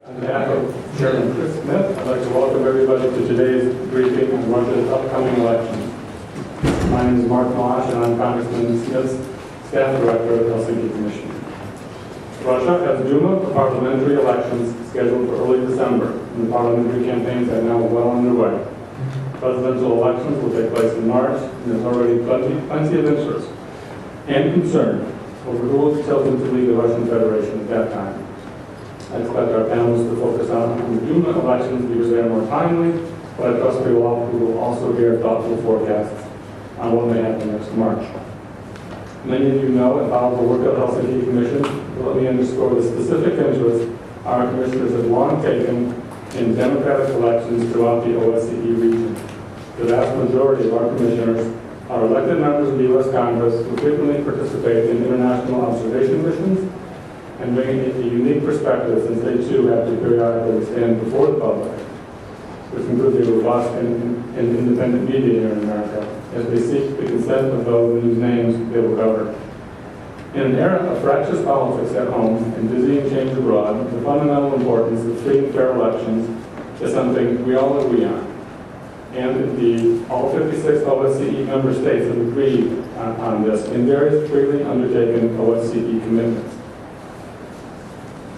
On behalf of Chairman Chris Smith, I'd like to welcome everybody to today's briefing on Russia's upcoming elections. My name is Mark Mosh, and I'm Congressman Smith's staff director of the Helsinki Commission. Russia has Duma for parliamentary elections scheduled for early December, and the parliamentary campaigns are now well underway. Presidential elections will take place in March, and there's already plenty of interest and concern over who will be chosen to lead the Russian Federation at that time. I expect our panelists to focus on the Duma elections because they are more timely, but I trust we will also hear thoughtful forecasts on what may happen next March. Many of you know and follow the work of the Helsinki Commission, but let me underscore the specific interest our commissioners have long taken in democratic elections throughout the OSCE region. The vast majority of our commissioners are elected members of the U.S. Congress who frequently participate in international observation missions and bringing a unique perspective since they too have to periodically stand before the public, which includes a robust and independent media here in America, as they seek the consent of those whose names they will cover. In an era of fractious politics at home and dizzying change abroad, the fundamental importance of free and fair elections is something we all agree on. And indeed, all 56 OSCE member states have agreed on this in various freely undertaken OSCE commitments.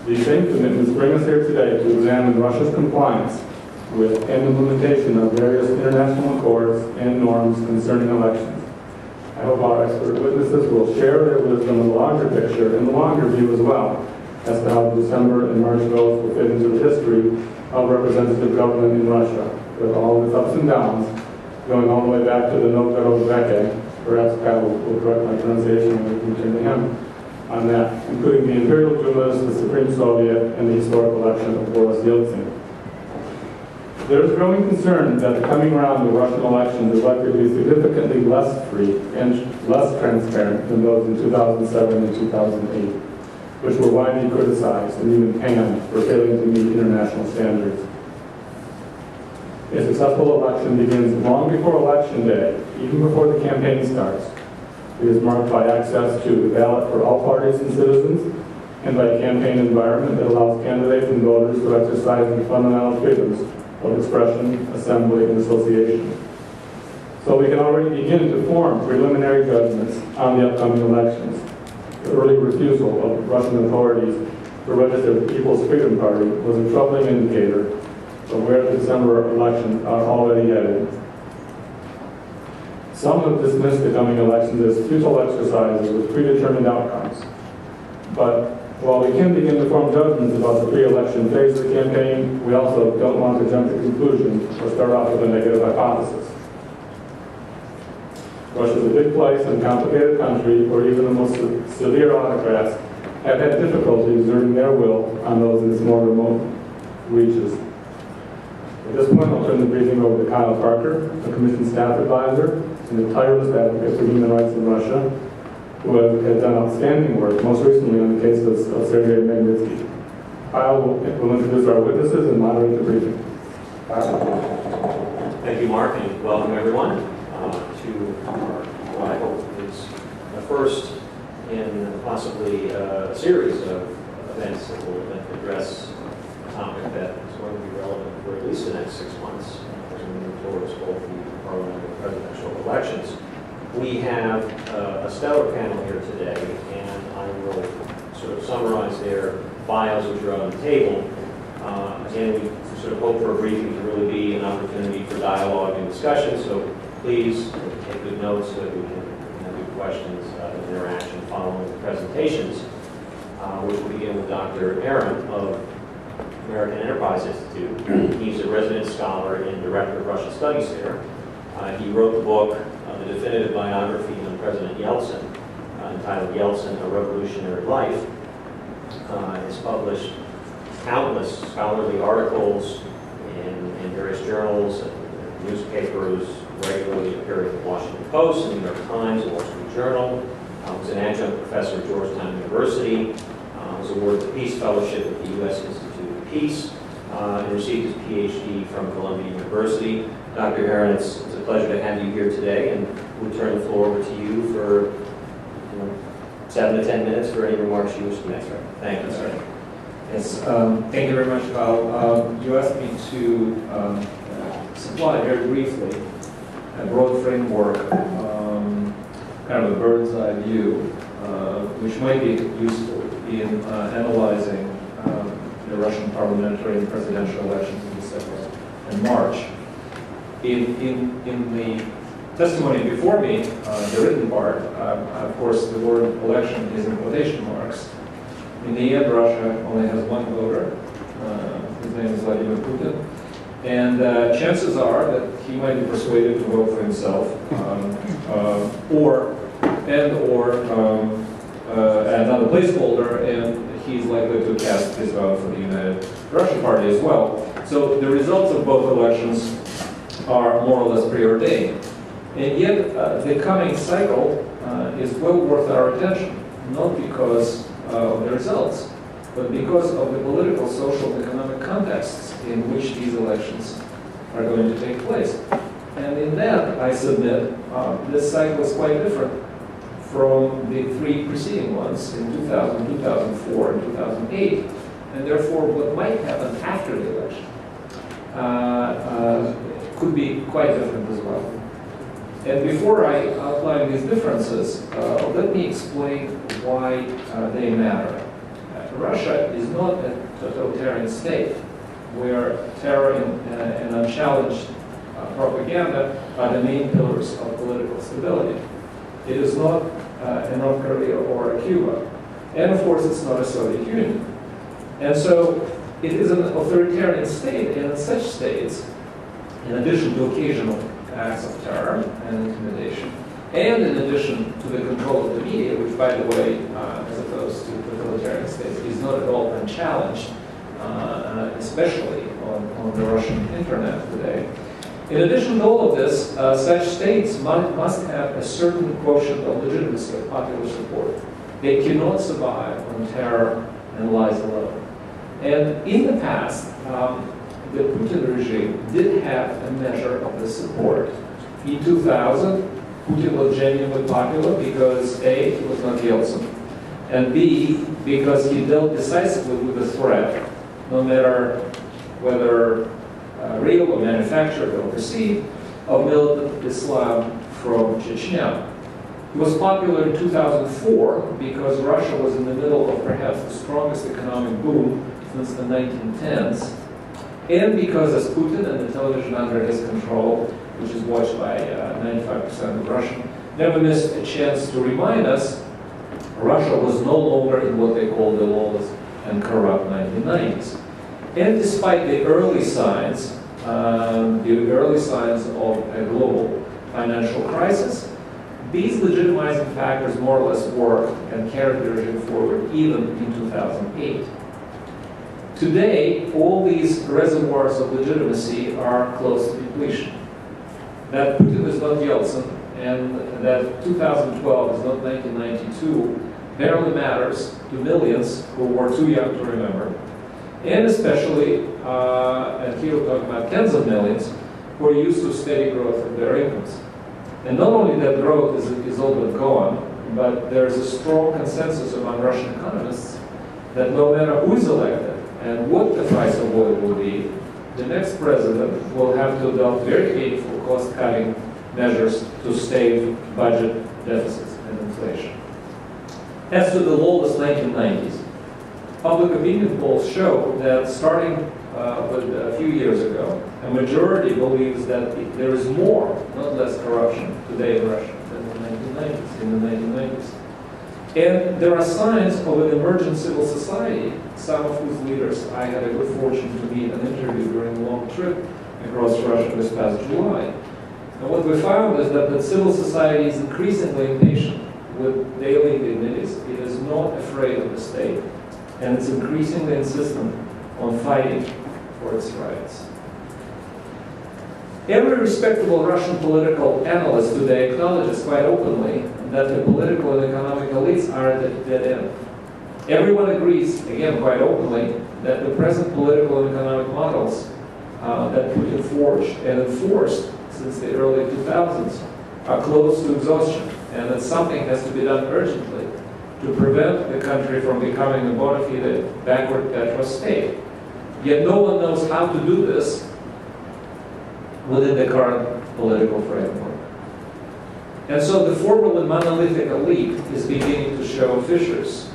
These same commitments bring us here today to examine Russia's compliance with and implementation of various international accords and norms concerning elections. I hope our expert witnesses will share their wisdom in the larger picture and the longer view as well, as to how the December and March votes will fit into the history of representative government in Russia, with all of its ups and downs, going all the way back to the Novgorod-Veke. Perhaps Pat will correct my pronunciation when we can turn to him on that, including the Imperial Dumas, the Supreme Soviet, and the historic election of Boris Yeltsin. There is growing concern that the coming round of Russian elections is likely to be significantly less free and less transparent than those in 2007 and 2008, which were widely criticized and even panned for failing to meet international standards. A successful election begins long before Election Day, even before the campaign starts. It is marked by access to the ballot for all parties and citizens, and by a campaign environment that allows candidates and voters to exercise the fundamental freedoms of expression, assembly, and association. So we can already begin to form preliminary judgments on the upcoming elections. The early refusal of Russian authorities to register the People's Freedom Party was a troubling indicator of where the December elections are already headed. Some have dismissed the coming elections as futile exercises with predetermined outcomes. But while we can begin to form judgments about the pre-election phase of the campaign, we also don't want to jump to conclusions or start off with a negative hypothesis. Russia is a big place and complicated country where even the most severe autocrats have had difficulty exerting their will on those in its more remote reaches. At this point, I'll turn the briefing over to Kyle Parker, a Commission staff advisor and a tireless advocate for human rights in Russia, who has done outstanding work, most recently on the case of Sergei Magnitsky. Kyle will introduce our witnesses and moderate the briefing. Kyle. Thank you, Mark, and welcome everyone to what I hope is the first in possibly a series of events that will address a topic that is going to be relevant for at least the next 6 months as we move towards both the parliamentary and presidential elections. We have a stellar panel here today, and I will sort of summarize their bios which are on the table. Again, we sort of hope for a briefing to really be an opportunity for dialogue and discussion, so please take good notes so that we can have good questions and interaction following the presentations, which will begin with Dr. Aaron of American Enterprise Institute. He's a resident scholar and director of Russian Studies there. He wrote the book, the definitive biography on President Yeltsin, entitled Yeltsin, A Revolutionary Life. Has published countless scholarly articles in various journals and newspapers, regularly appearing in the Washington Post, the New York Times, the Wall Street Journal. Was an adjunct professor at Georgetown University. Was awarded the Peace Fellowship at the U.S. Institute of Peace, and received his PhD from Columbia University. Dr. Aaron, it's a pleasure to have you here today, and we'll turn the floor over to you for 7 to 10 minutes for any remarks you wish to make. Thank you, sir. Yes, thank you very much, Val. You asked me to supply very briefly a broad framework, kind of a bird's eye view, which might be useful in analyzing the Russian parliamentary and presidential elections in December and March. In the testimony before me, the written part, of course, the word election is in quotation marks. In the end, Russia only has one voter. His name is Vladimir Putin. And chances are that he might be persuaded to vote for himself, or another placeholder, and he's likely to cast his vote for the United Russian Party as well. So the results of both elections are more or less preordained. And yet, the coming cycle is well worth our attention, not because of the results, but because of the political, social, and economic contexts in which these elections are going to take place. And in that, I submit, this cycle is quite different from the three preceding ones in 2000, 2004, and 2008, and therefore what might happen after the election could be quite different as well. And before I outline these differences, let me explain why they matter. Russia is not a totalitarian state where terror and unchallenged propaganda are the main pillars of political stability. It is not a North Korea or a Cuba. And of course, it's not a Soviet Union. And so it is an authoritarian state, and in such states, in addition to occasional acts of terror and intimidation, and in addition to the control of the media, which, by the way, as opposed to totalitarian states, is not at all unchallenged, especially on the Russian internet today. In addition to all of this, such states must have a certain quotient of legitimacy of popular support. They cannot survive on terror and lies alone. And in the past, the Putin regime did have a measure of this support. In 2000, Putin was genuinely popular because A, he was not Yeltsin, and B, because he dealt decisively with the threat, no matter whether real or manufactured or perceived, of militant Islam from Chechnya. He was popular in 2004 because Russia was in the middle of perhaps the strongest economic boom since the 1910s, and because as Putin and the television under his control, which is watched by 95% of Russians, never missed a chance to remind us Russia was no longer in what they call the lawless and corrupt 1990s. And despite the early signs of a global financial crisis, these legitimizing factors more or less worked and carried the regime forward even in 2008. Today, all these reservoirs of legitimacy are close to depletion. That Putin is not Yeltsin and that 2012 is not 1992 barely matters to millions who were too young to remember. And especially, and here we're talking about tens of millions, who are used to steady growth of their incomes. And not only that growth is all but gone, but there's a strong consensus among Russian economists that no matter who is elected and what the price of oil will be, the next president will have to adopt very painful cost-cutting measures to stave budget deficits and inflation. As to the lawless 1990s, public opinion polls show that starting with a few years ago, a majority believes that there is more, not less, corruption today in Russia than in the 1990s. And there are signs of an emergent civil society, some of whose leaders I had a good fortune to meet and interview during a long trip across Russia this past July. And what we found is that the civil society is increasingly impatient with daily indignities. It is not afraid of the state, and it's increasingly insistent on fighting for its rights. Every respectable Russian political analyst today acknowledges quite openly that the political and economic elites are at a dead end. Everyone agrees, again quite openly, that the present political and economic models that Putin forged and enforced since the early 2000s are close to exhaustion, and that something has to be done urgently to prevent the country from becoming a bona fide backward Petra state. Yet no one knows how to do this within the current political framework. And so the formerly monolithic elite is beginning to show fissures.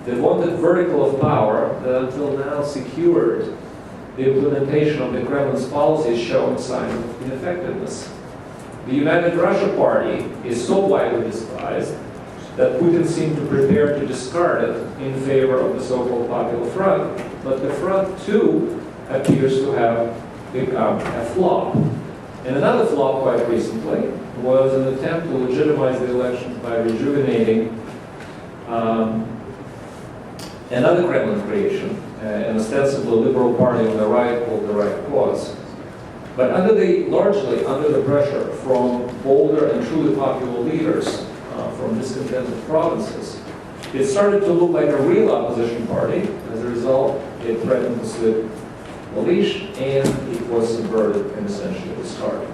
The wanted vertical of power that until now secured the implementation of the Kremlin's policies showing signs of ineffectiveness. The United Russia Party is so widely despised that Putin seemed to prepare to discard it in favor of the so-called Popular Front, but the front too appears to have become a flop. And another flop quite recently was an attempt to legitimize the elections by rejuvenating another Kremlin creation, an ostensibly liberal party on the right called the Right Cause. But largely under the pressure from bolder and truly popular leaders from discontented provinces, it started to look like a real opposition party. As a result, it threatened to slip the leash, and it was subverted and essentially discarded.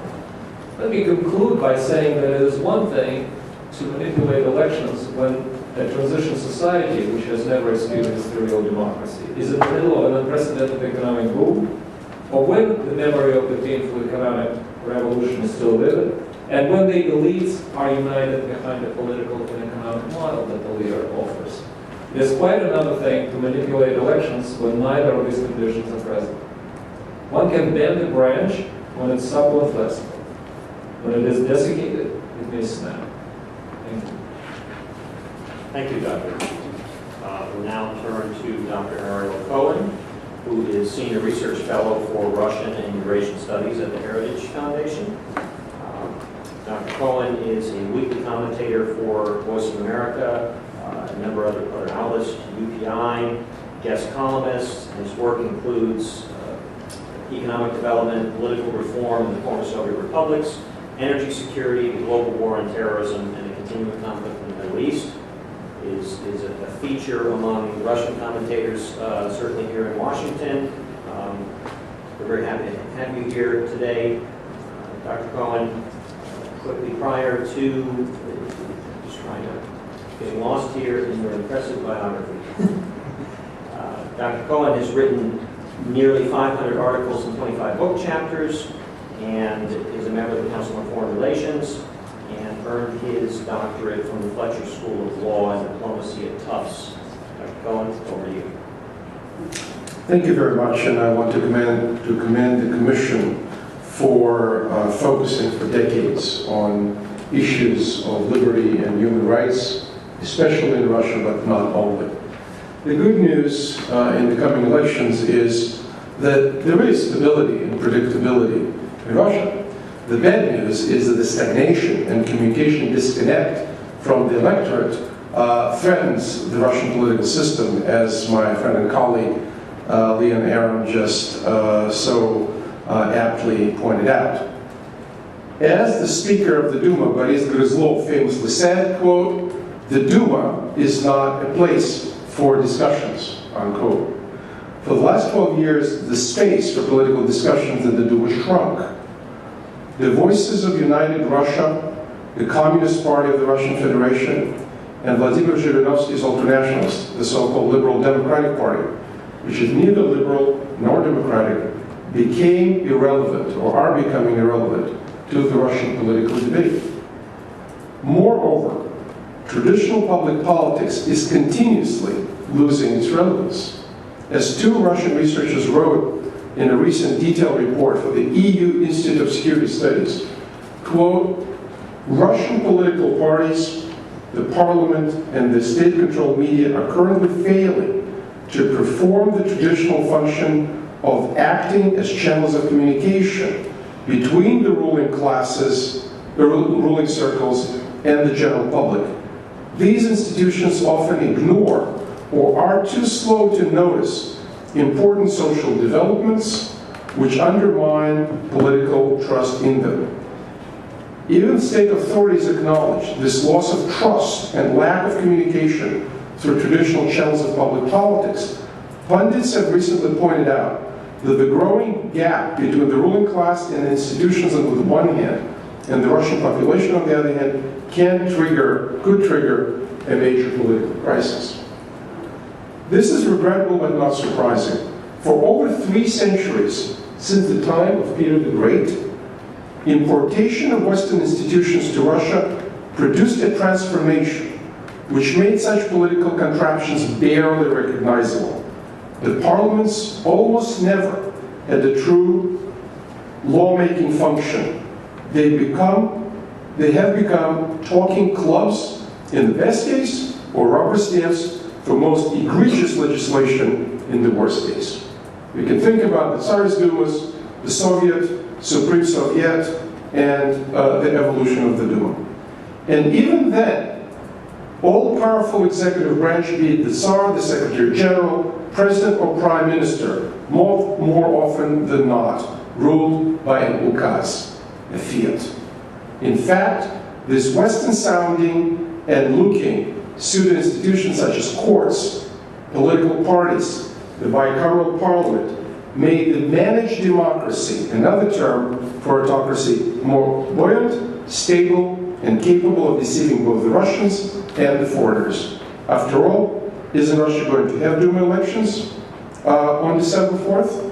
Let me conclude by saying that it is one thing to manipulate elections when a transition society, which has never experienced a real democracy, is in the middle of an unprecedented economic boom, or when the memory of the painful economic revolution is still vivid, and when the elites are united behind a political and economic model that the leader offers. It is quite another thing to manipulate elections when neither of these conditions are present. One can bend a branch when it's supple and flexible. When it is desiccated, it may snap. Thank you. Thank you, Doctor. We'll now turn to Dr. Ariel Cohen, who is Senior Research Fellow for Russian and Eurasian Studies at the Heritage Foundation. Dr. Cohen is a weekly commentator for Voice of America, a number of other outlets, UPI, guest columnist, and his work includes economic development, political reform in the former Soviet republics, energy security, the global war on terrorism, and the continuing conflict in the Middle East. Is a feature among Russian commentators, certainly here in Washington. We're very happy to have you here today. Dr. Cohen, quickly prior to, just trying to get lost here in your impressive biography. Dr. Cohen has written nearly 500 articles and 25 book chapters, and is a member of the Council on Foreign Relations, and earned his doctorate from the Fletcher School of Law and Diplomacy at Tufts. Dr. Cohen, over to you. Thank you very much, and I want to commend the Commission for focusing for decades on issues of liberty and human rights, especially in Russia, but not only. The good news in the coming elections is that there is stability and predictability in Russia. The bad news is that the stagnation and communication disconnect from the electorate threatens the Russian political system, as my friend and colleague Leon Aron just so aptly pointed out. As the Speaker of the Duma, Boris Gryzlov, famously said, quote, "The Duma is not a place for discussions," unquote. For the last 12 years, the space for political discussions in the Duma shrunk. The voices of United Russia, the Communist Party of the Russian Federation, and Vladimir Zhirinovsky's Ultranationalist, the so-called Liberal Democratic Party, which is neither liberal nor democratic, became irrelevant, or are becoming irrelevant, to the Russian political debate. Moreover, traditional public politics is continuously losing its relevance. As two Russian researchers wrote in a recent detailed report for the EU Institute of Security Studies, quote, "Russian political parties, the parliament, and the state-controlled media are currently failing to perform the traditional function of acting as channels of communication between the ruling classes, the ruling circles, and the general public. These institutions often ignore or are too slow to notice important social developments which undermine political trust in them. Even state authorities acknowledge this loss of trust and lack of communication through traditional channels of public politics. Pundits have recently pointed out that the growing gap between the ruling class and institutions on the one hand and the Russian population on the other hand could trigger a major political crisis. This is regrettable but not surprising. For over 3 centuries, since the time of Peter the Great, importation of Western institutions to Russia produced a transformation which made such political contraptions barely recognizable. The parliaments almost never had a true lawmaking function. They have become talking clubs in the best case, or rubber stamps for most egregious legislation in the worst case. We can think about the Tsar's Dumas, the Soviet, Supreme Soviet, and the evolution of the Duma. And even then, all-powerful executive branch, be it the Tsar, the Secretary General, President, or Prime Minister, more often than not, ruled by an ukaz, a fiat. In fact, this Western-sounding and looking pseudo-institutions such as courts, political parties, the bicameral parliament, made the managed democracy, another term for autocracy, more buoyant, stable, and capable of deceiving both the Russians and the foreigners. After all, isn't Russia going to have Duma elections on December 4th?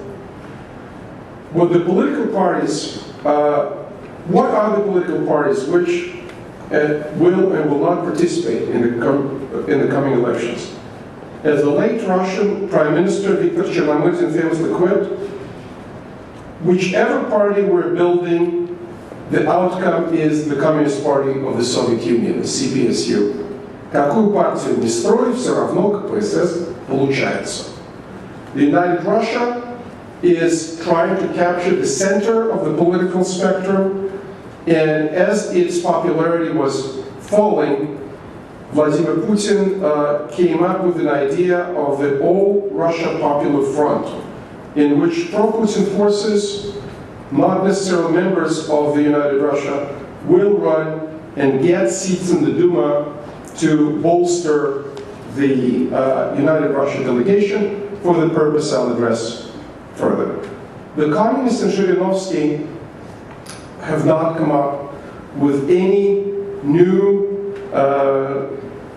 Well, the political parties, what are the political parties which will and will not participate in the coming elections? As the late Russian Prime Minister Viktor Chernomyrdin famously quipped, whichever party we're building, the outcome is the Communist Party of the Soviet Union, the CPSU. Какую партию не строй, все равно КПСС получается. The United Russia is trying to capture the center of the political spectrum, and as its popularity was falling, Vladimir Putin came up with an idea of the All-Russia Popular Front, in which pro-Putin forces, not necessarily members of the United Russia, will run and get seats in the Duma to bolster the United Russia delegation for the purpose I'll address further. The communists in Zhirinovsky have not come up with any new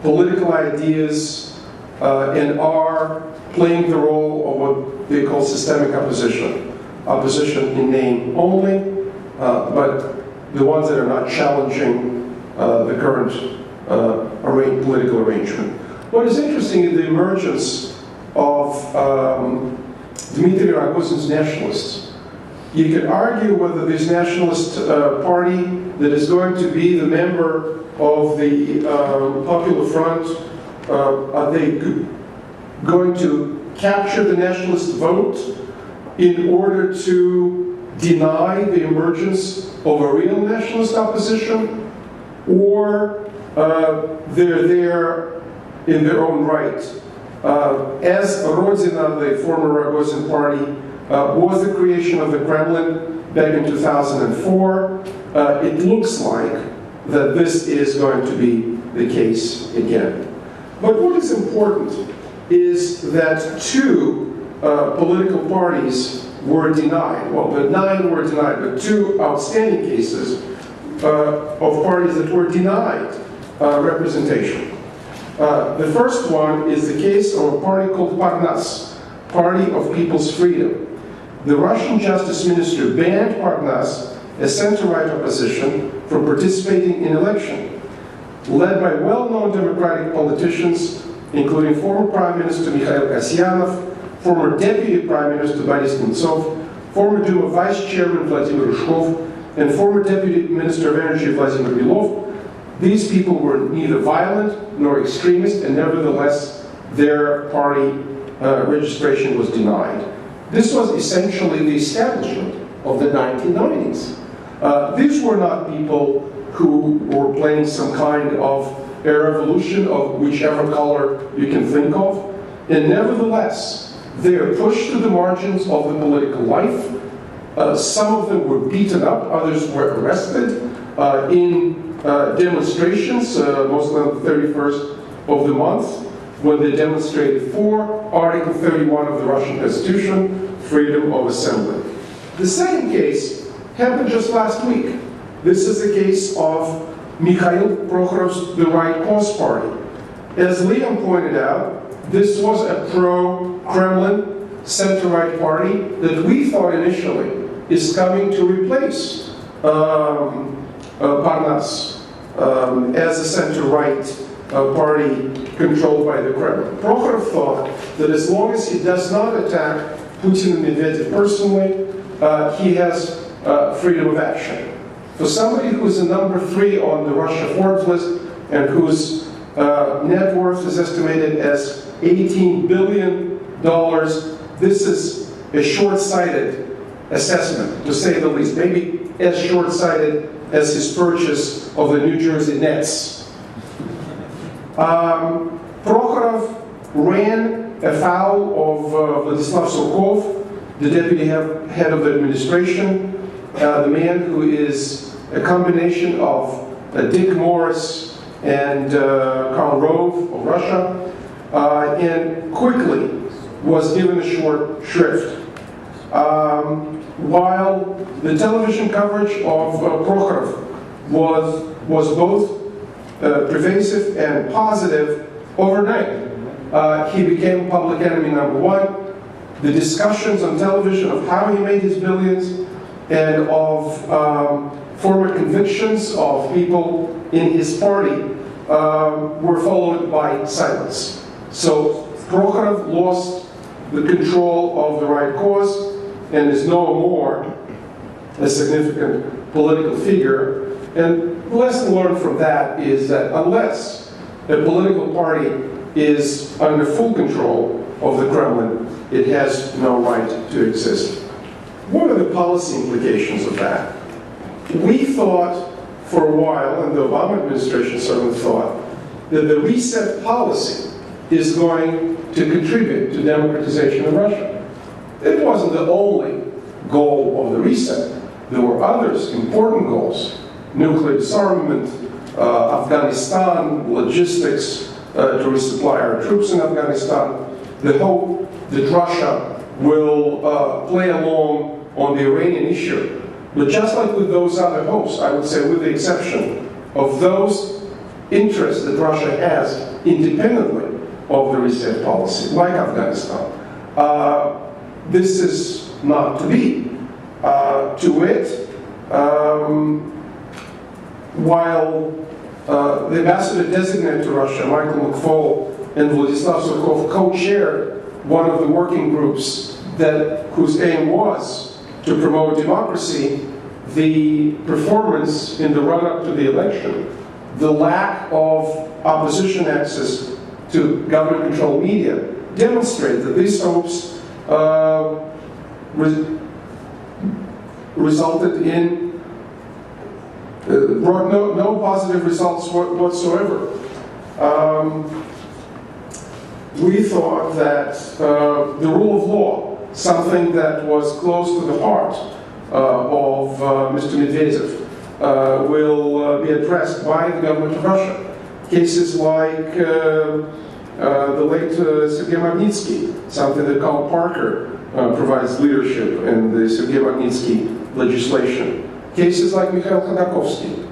political ideas and are playing the role of what they call systemic opposition. Opposition in name only, but the ones that are not challenging the current political arrangement. What is interesting is the emergence of Dmitry Rogozin's nationalists. You could argue whether this nationalist party that is going to be the member of the Popular Front, are they going to capture the nationalist vote in order to deny the emergence of a real nationalist opposition, or they're there in their own right? As Rodina, the former Rogozin party, was the creation of the Kremlin back in 2004, it looks like that this is going to be the case again. But what is important is that 2 political parties were denied. Well, the 9 were denied, but 2 outstanding cases of parties that were denied representation. The first one is the case of a party called Parnas, Party of People's Freedom. The Russian Justice Ministry banned Parnas, a center-right opposition, from participating in election. Led by well-known democratic politicians, including former Prime Minister Mikhail Kasyanov, former Deputy Prime Minister Boris Nemtsov, former Duma Vice Chairman Vladimir Rushkov, and former Deputy Minister of Energy Vladimir Belov. These people were neither violent nor extremist, and nevertheless, their party registration was denied. This was essentially the establishment of the 1990s. These were not people who were playing some kind of a revolution of whichever color you can think of, and nevertheless, they are pushed to the margins of the political life. Some of them were beaten up, others were arrested in demonstrations, mostly on the 31st of the month, when they demonstrated for Article 31 of the Russian Constitution, freedom of assembly. The second case happened just last week. This is the case of Mikhail Prokhorov's The Right Cause Party. As Liam pointed out, this was a pro-Kremlin center-right party that we thought initially is coming to replace Parnas as a center-right party controlled by the Kremlin. Prokhorov thought that as long as he does not attack Putin and Medvedev personally, he has freedom of action. For somebody who is a number 3 on the Russia Forbes list and whose net worth is estimated as $18 billion, this is a short-sighted assessment, to say the least. Maybe as short-sighted as his purchase of the New Jersey Nets. Prokhorov ran afoul of Vladislav Surkov, the deputy head of the administration, the man who is a combination of Dick Morris and Karl Rove of Russia, and quickly was given a short shrift. While the television coverage of Prokhorov was both pervasive and positive, overnight he became public enemy number 1. The discussions on television of how he made his billions and of former convictions of people in his party were followed by silence. So Prokhorov lost the control of the right cause and is no more a significant political figure. And the lesson learned from that is that unless a political party is under full control of the Kremlin, it has no right to exist. What are the policy implications of that? We thought for a while, and the Obama administration certainly thought, that the reset policy is going to contribute to democratization of Russia. It wasn't the only goal of the reset. There were others, important goals: nuclear disarmament, Afghanistan, logistics to resupply our troops in Afghanistan, the hope that Russia will play along on the Iranian issue. But just like with those other hopes, I would say with the exception of those interests that Russia has independently of the reset policy, like Afghanistan, this is not to be. To wit, while the ambassador designate to Russia, Michael McFaul, and Vladislav Surkov co-chaired one of the working groups whose aim was to promote democracy, the performance in the run-up to the election, the lack of opposition access to government-controlled media, demonstrate that these hopes resulted in brought no positive results whatsoever. We thought that the rule of law, something that was close to the heart of Mr. Medvedev, will be addressed by the government of Russia. Cases like the late Sergei Magnitsky, something that Karl Parker provides leadership in the Sergei Magnitsky legislation. Cases like Mikhail Khodorkovsky,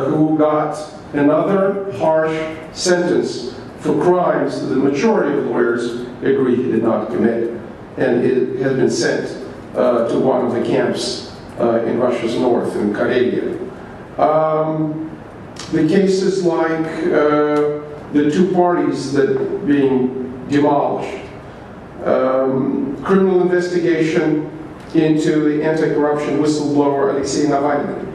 who got another harsh sentence for crimes that the majority of lawyers agree he did not commit, and it has been sent to one of the camps in Russia's north, in Karelia. The cases like the two parties that being demolished, criminal investigation into the anti-corruption whistleblower Alexei Navalny,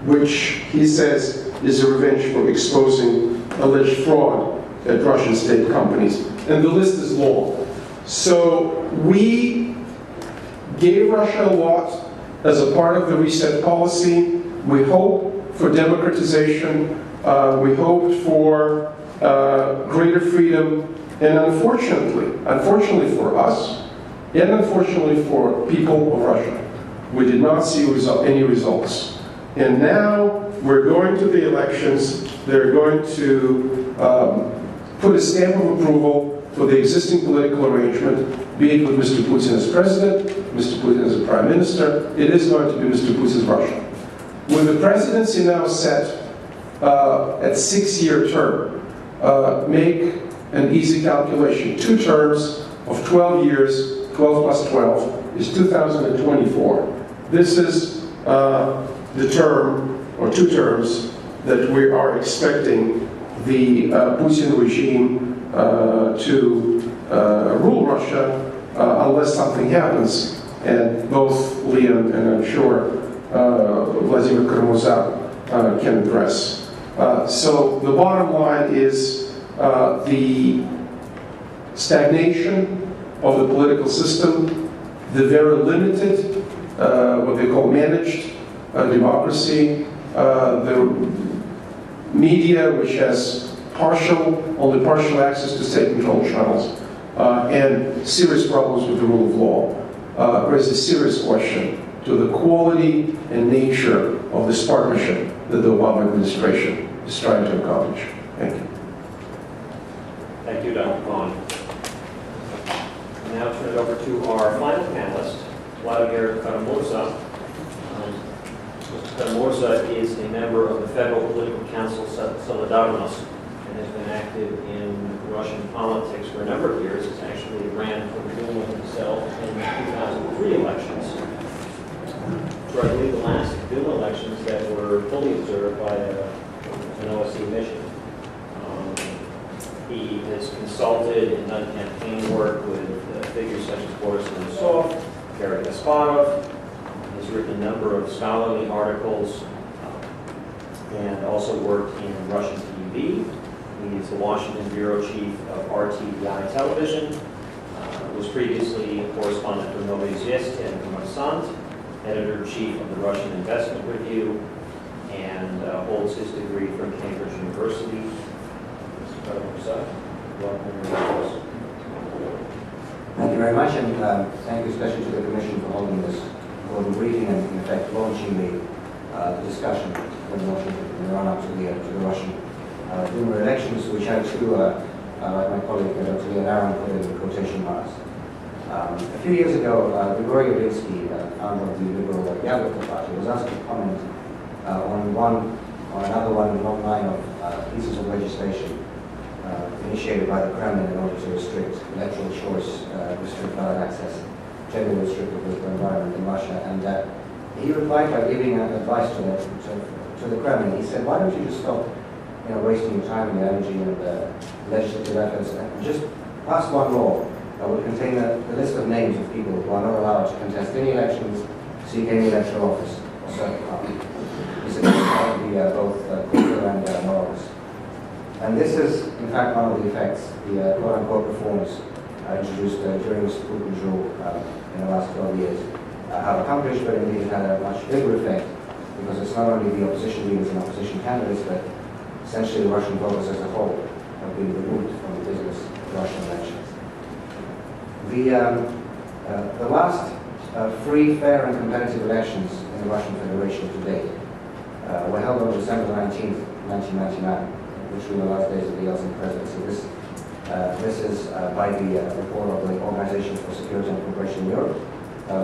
which he says is a revenge for exposing alleged fraud at Russian state companies. And the list is long. So we gave Russia a lot as a part of the reset policy. We hope for democratization. We hoped for greater freedom. And unfortunately for us, and unfortunately for people of Russia, we did not see any results. And now we're going to the elections. They're going to put a stamp of approval for the existing political arrangement, be it with Mr. Putin as president, Mr. Putin as a prime minister. It is going to be Mr. Putin's Russia. With the presidency now set at 6-year term, make an easy calculation. 2 terms of 12 years, 12 plus 12, is 2024. This is the term, or 2 terms, that we are expecting the Putin regime to rule Russia unless something happens. And both Liam and I'm sure Vladimir Karmuzak can address. So the bottom line is the stagnation of the political system, the very limited, what they call managed democracy, the media which has only partial access to state-controlled channels, and serious problems with the rule of law, raise a serious question to the quality and nature of this partnership that the Obama administration is trying to accomplish. Thank you. Thank you, Dr. Vaughn. Now turn it over to our final panelist, Vladimir Karamurza. Mr. Karamurza is a member of the Federal Political Council Solidarność and has been active in Russian politics for a number of years. He's actually ran for the Duma himself in the 2003 elections. For I believe the last Duma elections that were fully observed by an OSCE mission. He has consulted and done campaign work with figures such as Boris Nemtsov, Garry Kasparov. He's written a number of scholarly articles and also worked in Russian TV. He is the Washington bureau chief of RTVI Television. Was previously a correspondent for Novaya Zvezda and Kommersant, editor-in-chief of the Russian Investment Review, and holds his degree from Cambridge University. Thank you very much, and thank you especially to the Commission for holding this important briefing and, in effect, launching the discussion in Washington in the run-up to the Russian Duma elections, which I too, like my colleague Dr. Leon Aron, put in quotation marks. A few years ago, Grigory Yavlinsky, founder of the liberal Yabloko Party, was asked to comment on another long line of pieces of legislation initiated by the Kremlin in order to restrict electoral choice, restrict ballot access, generally restrict the political environment in Russia. And he replied by giving advice to the Kremlin. He said, "Why don't you just stop, wasting your time and your energy and legislative efforts, and just pass one law that would contain the list of names of people who are not allowed to contest any elections, seek any electoral office or serve the party." He said that would be both political and moral. And this is, in fact, one of the effects, the quote-unquote reforms introduced during this Putin's rule in the last 12 years have accomplished, but indeed it had a much bigger effect, because it's not only the opposition leaders and opposition candidates, but essentially the Russian voters as a whole have been removed from the business of Russian elections. The last free, fair, and competitive elections in the Russian Federation to date were held on December 19th, 1999. Which were the last days of the Helsinki presidency. This is by the report of the Organization for Security and Cooperation in Europe,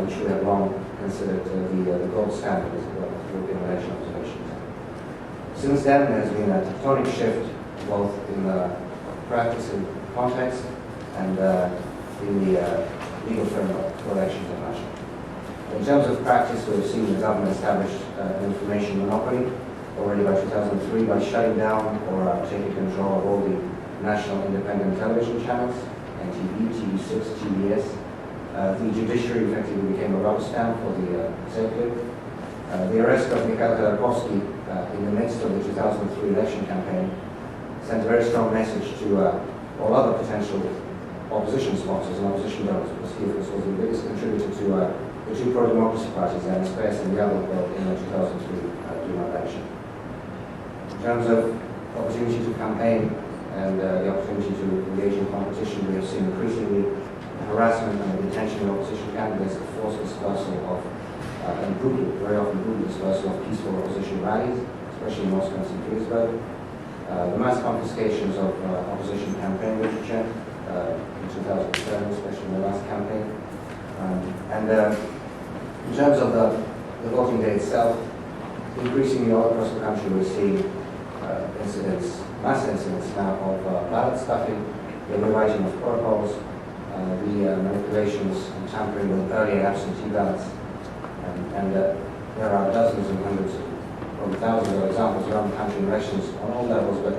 which we have long considered the gold standard of European election observations. Since then, there has been a tectonic shift, both in the practice and context, and in the legal framework for elections in Russia. In terms of practice, we've seen the government establish an information monopoly already by 2003 by shutting down or taking control of all the national independent television channels, NTV, TV6, TBS. The judiciary effectively became a rubber stamp for the executive. The arrest of Mikhail Khodorkovsky in the midst of the 2003 election campaign sent a very strong message to all other potential opposition sponsors and opposition donors, because he, of course, was the biggest contributor to the two pro-democracy parties, and SPS and Yabloko, in the 2003 Duma election. In terms of opportunity to campaign and the opportunity to engage in competition, we have seen increasingly harassment and the detention of opposition candidates, the forced dispersal of, and brutal, very often brutal dispersal of peaceful opposition rallies, especially in Moscow and St. Petersburg. The mass confiscations of opposition campaign literature in 2007, especially in the last campaign. In terms of the voting day itself, increasingly all across the country we're seeing incidents mass incidents now of ballot stuffing, the rewriting of protocols, the manipulations and tampering with early absentee ballots. And there are dozens and hundreds, probably thousands of examples around the country in elections on all levels, but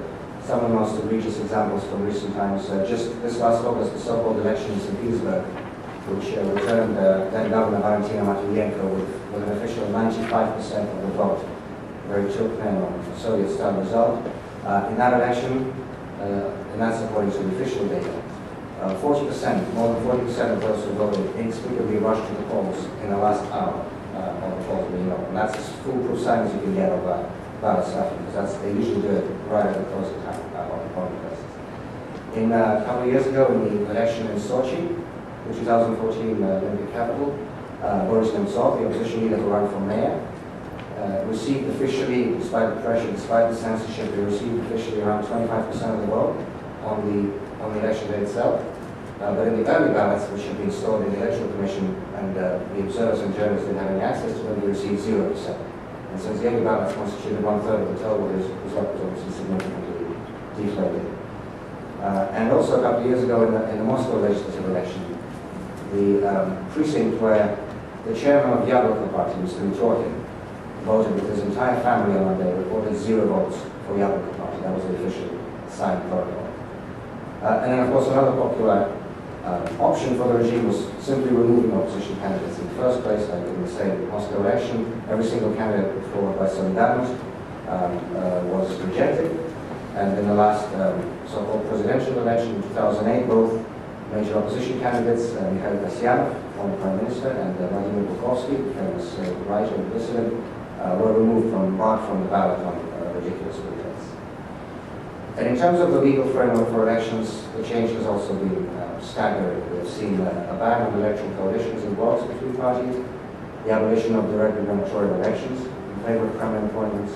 some of the most egregious examples from recent times. Just this last August, the so-called elections in Petersburg, which returned then Governor Valentina Matviyenko with an official 95% of the vote, very tiltman Soviet-style result. In that election, and that's according to the official data, 40%, more than 40% of those who voted inexplicably rushed to the polls in the last hour of the polls being open. And that's as foolproof sign as you can get of ballot stuffing, because they usually do it right at the closing time of the polling places. In a couple of years ago, in the election in Sochi, the 2014 Olympic capital, Boris Nemtsov, the opposition leader who ran for mayor, received officially, despite the pressure, despite the censorship, he received officially around 25% of the vote on the election day itself. But in the early ballots, which had been stored in the Electoral Commission, and the observers and journalists didn't have any access to them, he received 0%. And since the early ballots constituted 1/3 of the total, his result was obviously significantly deflated. And also a couple of years ago in the Moscow legislative election, the precinct where the chairman of the Yabloko party, Mr. Mitrokin, voted with his entire family on that day, reported 0 votes for the Yabloko party. That was the official signed protocol. And then, of course, another popular option for the regime was simply removing opposition candidates. In the first place, like in the same Moscow election, every single candidate put forward by Solidarność was rejected. And in the last so-called presidential election in 2008, both major opposition candidates, Mikhail Kasyanov, former prime minister, and Vladimir Bukovsky, famous writer and dissident, were barred from the ballot on ridiculous pretexts. And in terms of the legal framework for elections, the change has also been staggering. We have seen a ban on electoral coalitions and blocs between parties, the abolition of direct gubernatorial elections in favor of Kremlin appointments,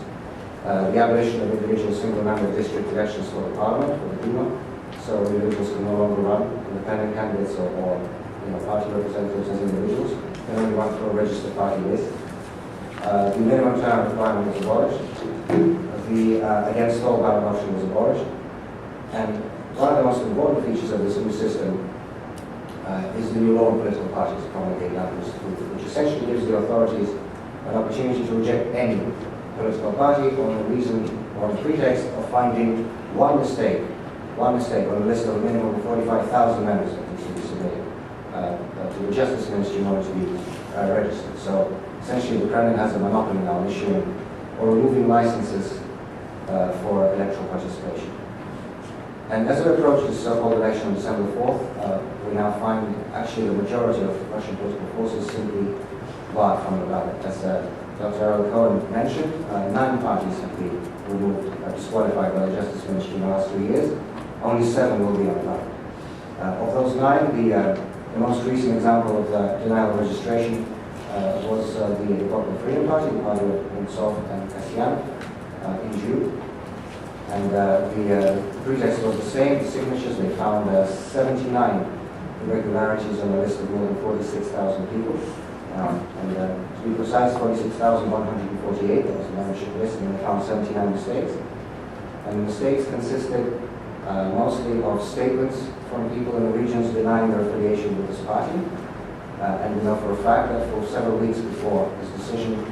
the abolition of individual single-member district elections for the parliament, for the Duma, so individuals can no longer run independent candidates or party representatives as individuals, can only run through a registered party list. The minimum term requirement was abolished. The against all ballot option was abolished. And one of the most important features of this new system is the new law on political parties promulgated under this which essentially gives the authorities an opportunity to reject any political party on the reason or the pretext of finding one mistake on the list of a minimum of 45,000 members that needs to be submitted to the Justice Ministry in order to be registered. So essentially the Kremlin has a monopoly now on issuing or removing licenses for electoral participation. And as we approach this so-called election on December 4th, we now find actually the majority of Russian political forces simply barred from the ballot. As Dr. Errol Cohen mentioned, 9 parties have been removed, disqualified by the Justice Ministry in the last 2 years. Only 7 will be on the ballot. Of those 9, the most recent example of denial of registration was the Popular Freedom Party, the party of Nemtsov and Kasyanov, in June. And the pretext was the same. The signatures, they found 79 irregularities on a list of more than 46,000 people. And to be precise, 46,148, that was the membership list, and they found 79 mistakes. And the mistakes consisted mostly of statements from people in the regions denying their affiliation with this party. And we know for a fact that for several weeks before this decision,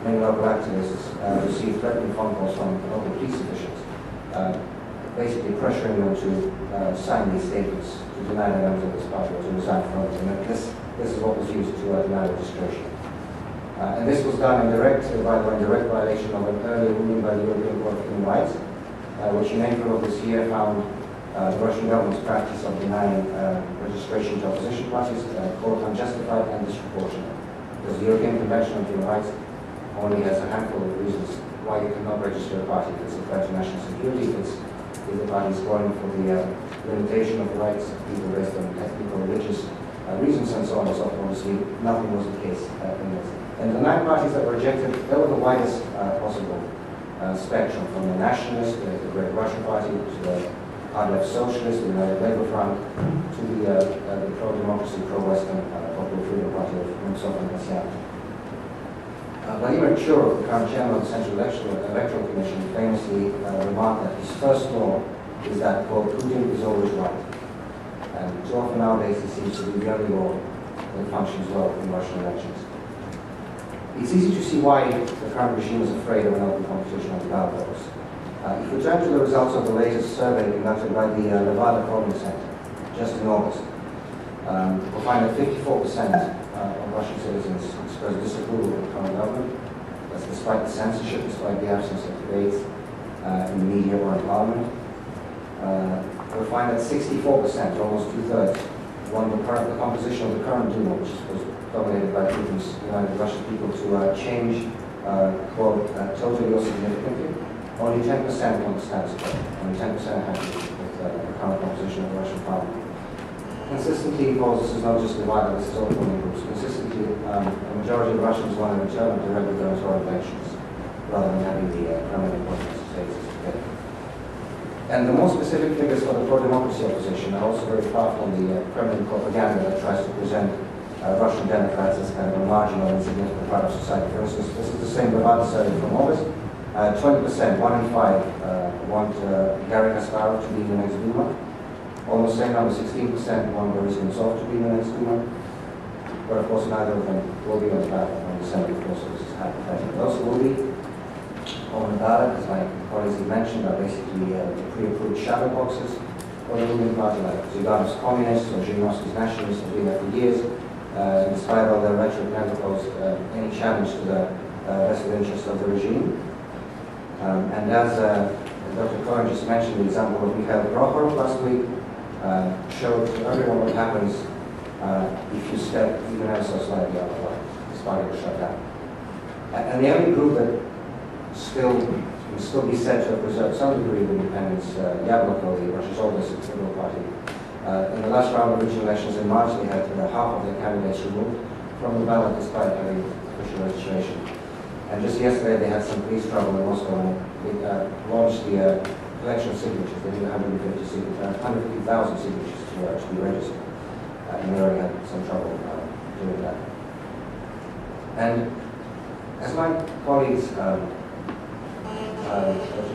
many local activists received threatening phone calls from local police officials, basically pressuring them to sign these statements to deny the members of this party or to resign from it. And this is what was used to deny registration. And this was done in direct violation of an earlier ruling by the European Court of Human Rights, which in April of this year found the Russian government's practice of denying registration to opposition parties quote, unjustified and disproportionate. Because the European Convention on Human Rights only has a handful of reasons why you cannot register a party. If it's a threat to national security, if the party is going for the limitation of the rights of people based on ethnic or religious reasons and so on and so forth. Obviously, nothing was the case in this. And the 9 parties that were rejected, they were the widest possible spectrum, from the nationalist, the Great Russian Party, to the hard-left socialist, the United Labour Front, to the pro-democracy, pro-Western Popular Freedom Party of Nemtsov and Kasyanov. Vladimir Churov, the current chairman of the Central Electoral Commission, famously remarked that his first law is that, quote, Putin is always right. And too often nowadays it seems to be the only law that functions well in Russian elections. It's easy to see why the current regime is afraid of an open competition on the ballot box. If we turn to the results of the latest survey conducted by the Nevada Polling Center just in August, we'll find that 54% of Russian citizens express disapproval of the current government. That's despite the censorship, despite the absence of debates in the media or in parliament. We'll find that 64%, almost two-thirds, want the composition of the current Duma, which was dominated by Putin's United Russian people, to change, quote, totally or significantly. Only 10% want the status quo. Only 10% are happy with the current composition of the Russian parliament. Consistently, polls, this is not just Nevada, this is all polling groups. Consistently, a majority of Russians want to return to regular gubernatorial elections rather than having the permanent appointments of states today. And the more specific figures for the pro-democracy opposition are also very far from the Kremlin propaganda that tries to present Russian Democrats as kind of a marginal and insignificant part of society. For instance, this is the same Nevada survey from August. 20%, 1 in 5, want Garry Kasparov to be the next Duma. Almost same number, 16% want Boris Nemtsov to be the next Duma. But of course, neither of them will be on the ballot on December 4th, so this is hypothetical. Those who will be on the ballot, as my colleagues have mentioned, are basically pre-approved shadow boxes for the ruling party, like Zyuganov's communists or Zhirinovsky's nationalists have been there for years. In spite of their rhetoric, never posed any challenge to the vested interests of the regime. And as Dr. Cohen just mentioned, the example of Mikhail Prokhorov last week showed to everyone what happens if you step even ever so slightly out of line. This party will shut down. And the only group that can still be said to have preserved some degree of independence, Yabloko, Russia's oldest liberal party, in the last round of regional elections in March, they had half of their candidates removed from the ballot despite having official registration. And just yesterday, they had some police trouble in Moscow and they launched the collection of signatures. They did 150,000 signatures to be registered. And they already had some trouble doing that. And as my colleagues, Dr.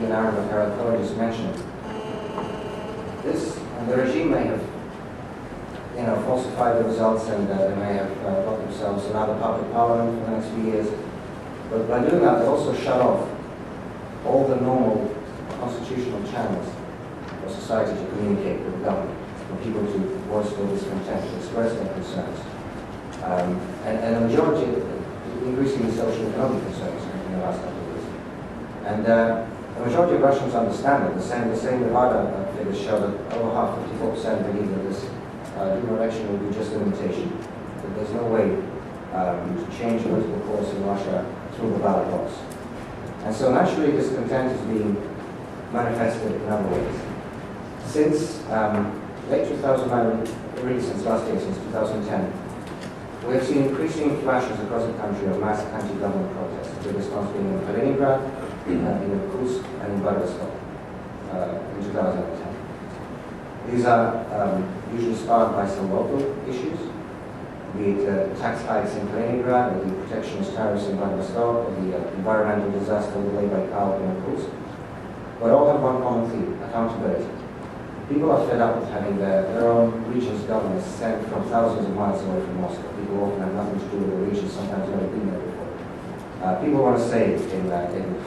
Aaron and Harold Cohen just mentioned, the regime may have falsified the results and they may have got themselves another public parliament for the next few years. But by doing that, they also shut off all the normal constitutional channels for society to communicate with the government, for people to voice their discontent, to express their concerns. And the majority, increasingly social and economic concerns in the last couple of years. And the majority of Russians understand it. The same Nevada figures show that over half, 54%, believe that this Duma election will be just an imitation. That there's no way to change political course in Russia through the ballot box. And so naturally discontent is being manifested in other ways. Since late 2009, really since last year, since 2010, we have seen increasing flashes across the country of mass anti-government protests, the biggest ones being in Kaliningrad, in Irkutsk, and in Vladivostok in 2010. These are usually sparked by some local issues, be it tax hikes in Kaliningrad, or the protectionist tariffs in Vladivostok, or the environmental disaster delayed by coal in Irkutsk. But all have one common theme: accountability. People are fed up with having their own region's governors sent from thousands of miles away from Moscow. People often have nothing to do with the region, sometimes never been there before. People want to say in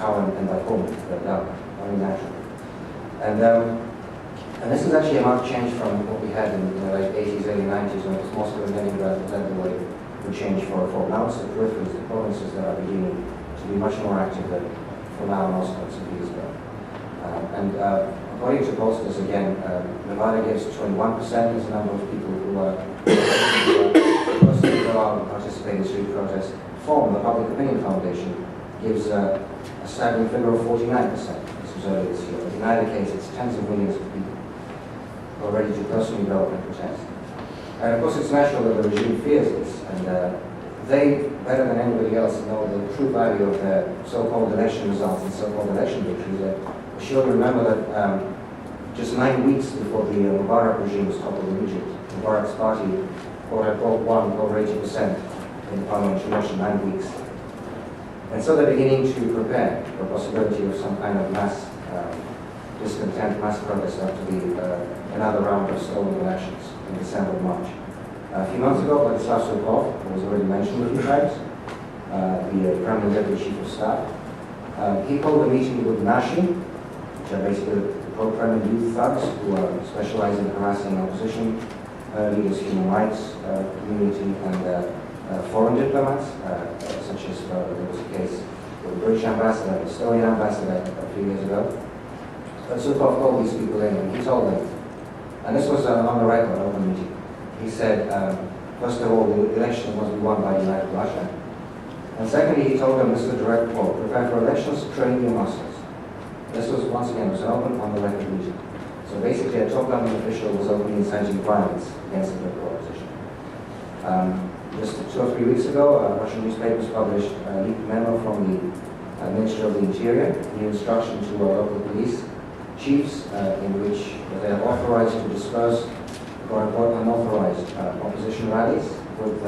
how and by whom they're done, only naturally. And this is actually a marked change from what we had in the late 80s, early 90s, when it was Moscow and Leningrad that led the way to change for reform. Now it's the peripheries, the provinces that are beginning to be much more active than for now Moscow and St. Petersburg. According to pollsters, again, Nevada gives 21% as the number of people who are supposed to go out and participate in street protests. Form, the Public Opinion Foundation, gives a staggering figure of 49%. This was earlier this year. But in either case, it's tens of millions of people who are ready to personally go and protest. And of course, it's natural that the regime fears this, and they, better than anybody else, know the true value of their so-called election results and so-called election victories. We should remember that just 9 weeks before the Mubarak regime was toppled in Egypt, Mubarak's party won over 80% in the parliamentary election, 9 weeks. And so they're beginning to prepare for the possibility of some kind of mass discontent, mass protest after another round of stolen elections in December and March. A few months ago, Vladislav Surkov, who was already mentioned a few times, the Kremlin Deputy Chief of Staff, he called a meeting with Nashi, which are basically the pro-Kremlin youth thugs who specialize in harassing opposition leaders, human rights community, and foreign diplomats, such as there was a case with the British ambassador and the Estonian ambassador a few years ago. Surkov called these people in and he told them, and this was on the record of the meeting, he said, first of all, the election must be won by United Russia. And secondly, he told them, this is a direct quote, prepare for elections, train your muscles. This was, once again, was an open, on the record meeting. So basically, a top government official was openly inciting violence against the political opposition. Just 2 or 3 weeks ago, Russian newspapers published a leaked memo from the Ministry of the Interior, new instruction to local police chiefs, in which they are authorized to disperse unauthorized opposition rallies with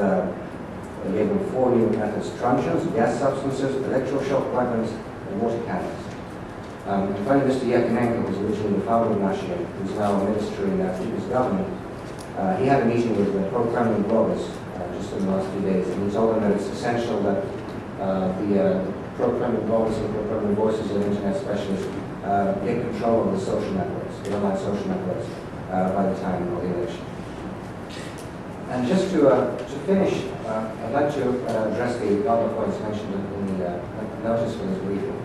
they gave them 4 new methods: truncheons, gas substances, electroshock weapons, and water cannons. And finally, Mr. Yakimenko, who's originally the founder of Nashi, who's now a minister in Putin's government, he had a meeting with the pro-Kremlin bloggers just in the last few days, and he told them that it's essential that the pro-Kremlin bloggers and pro-Kremlin voices and internet specialists get control of the social networks, the online social networks, by the time of the election. And just to finish, I'd like to address the other points mentioned in the notice for this briefing.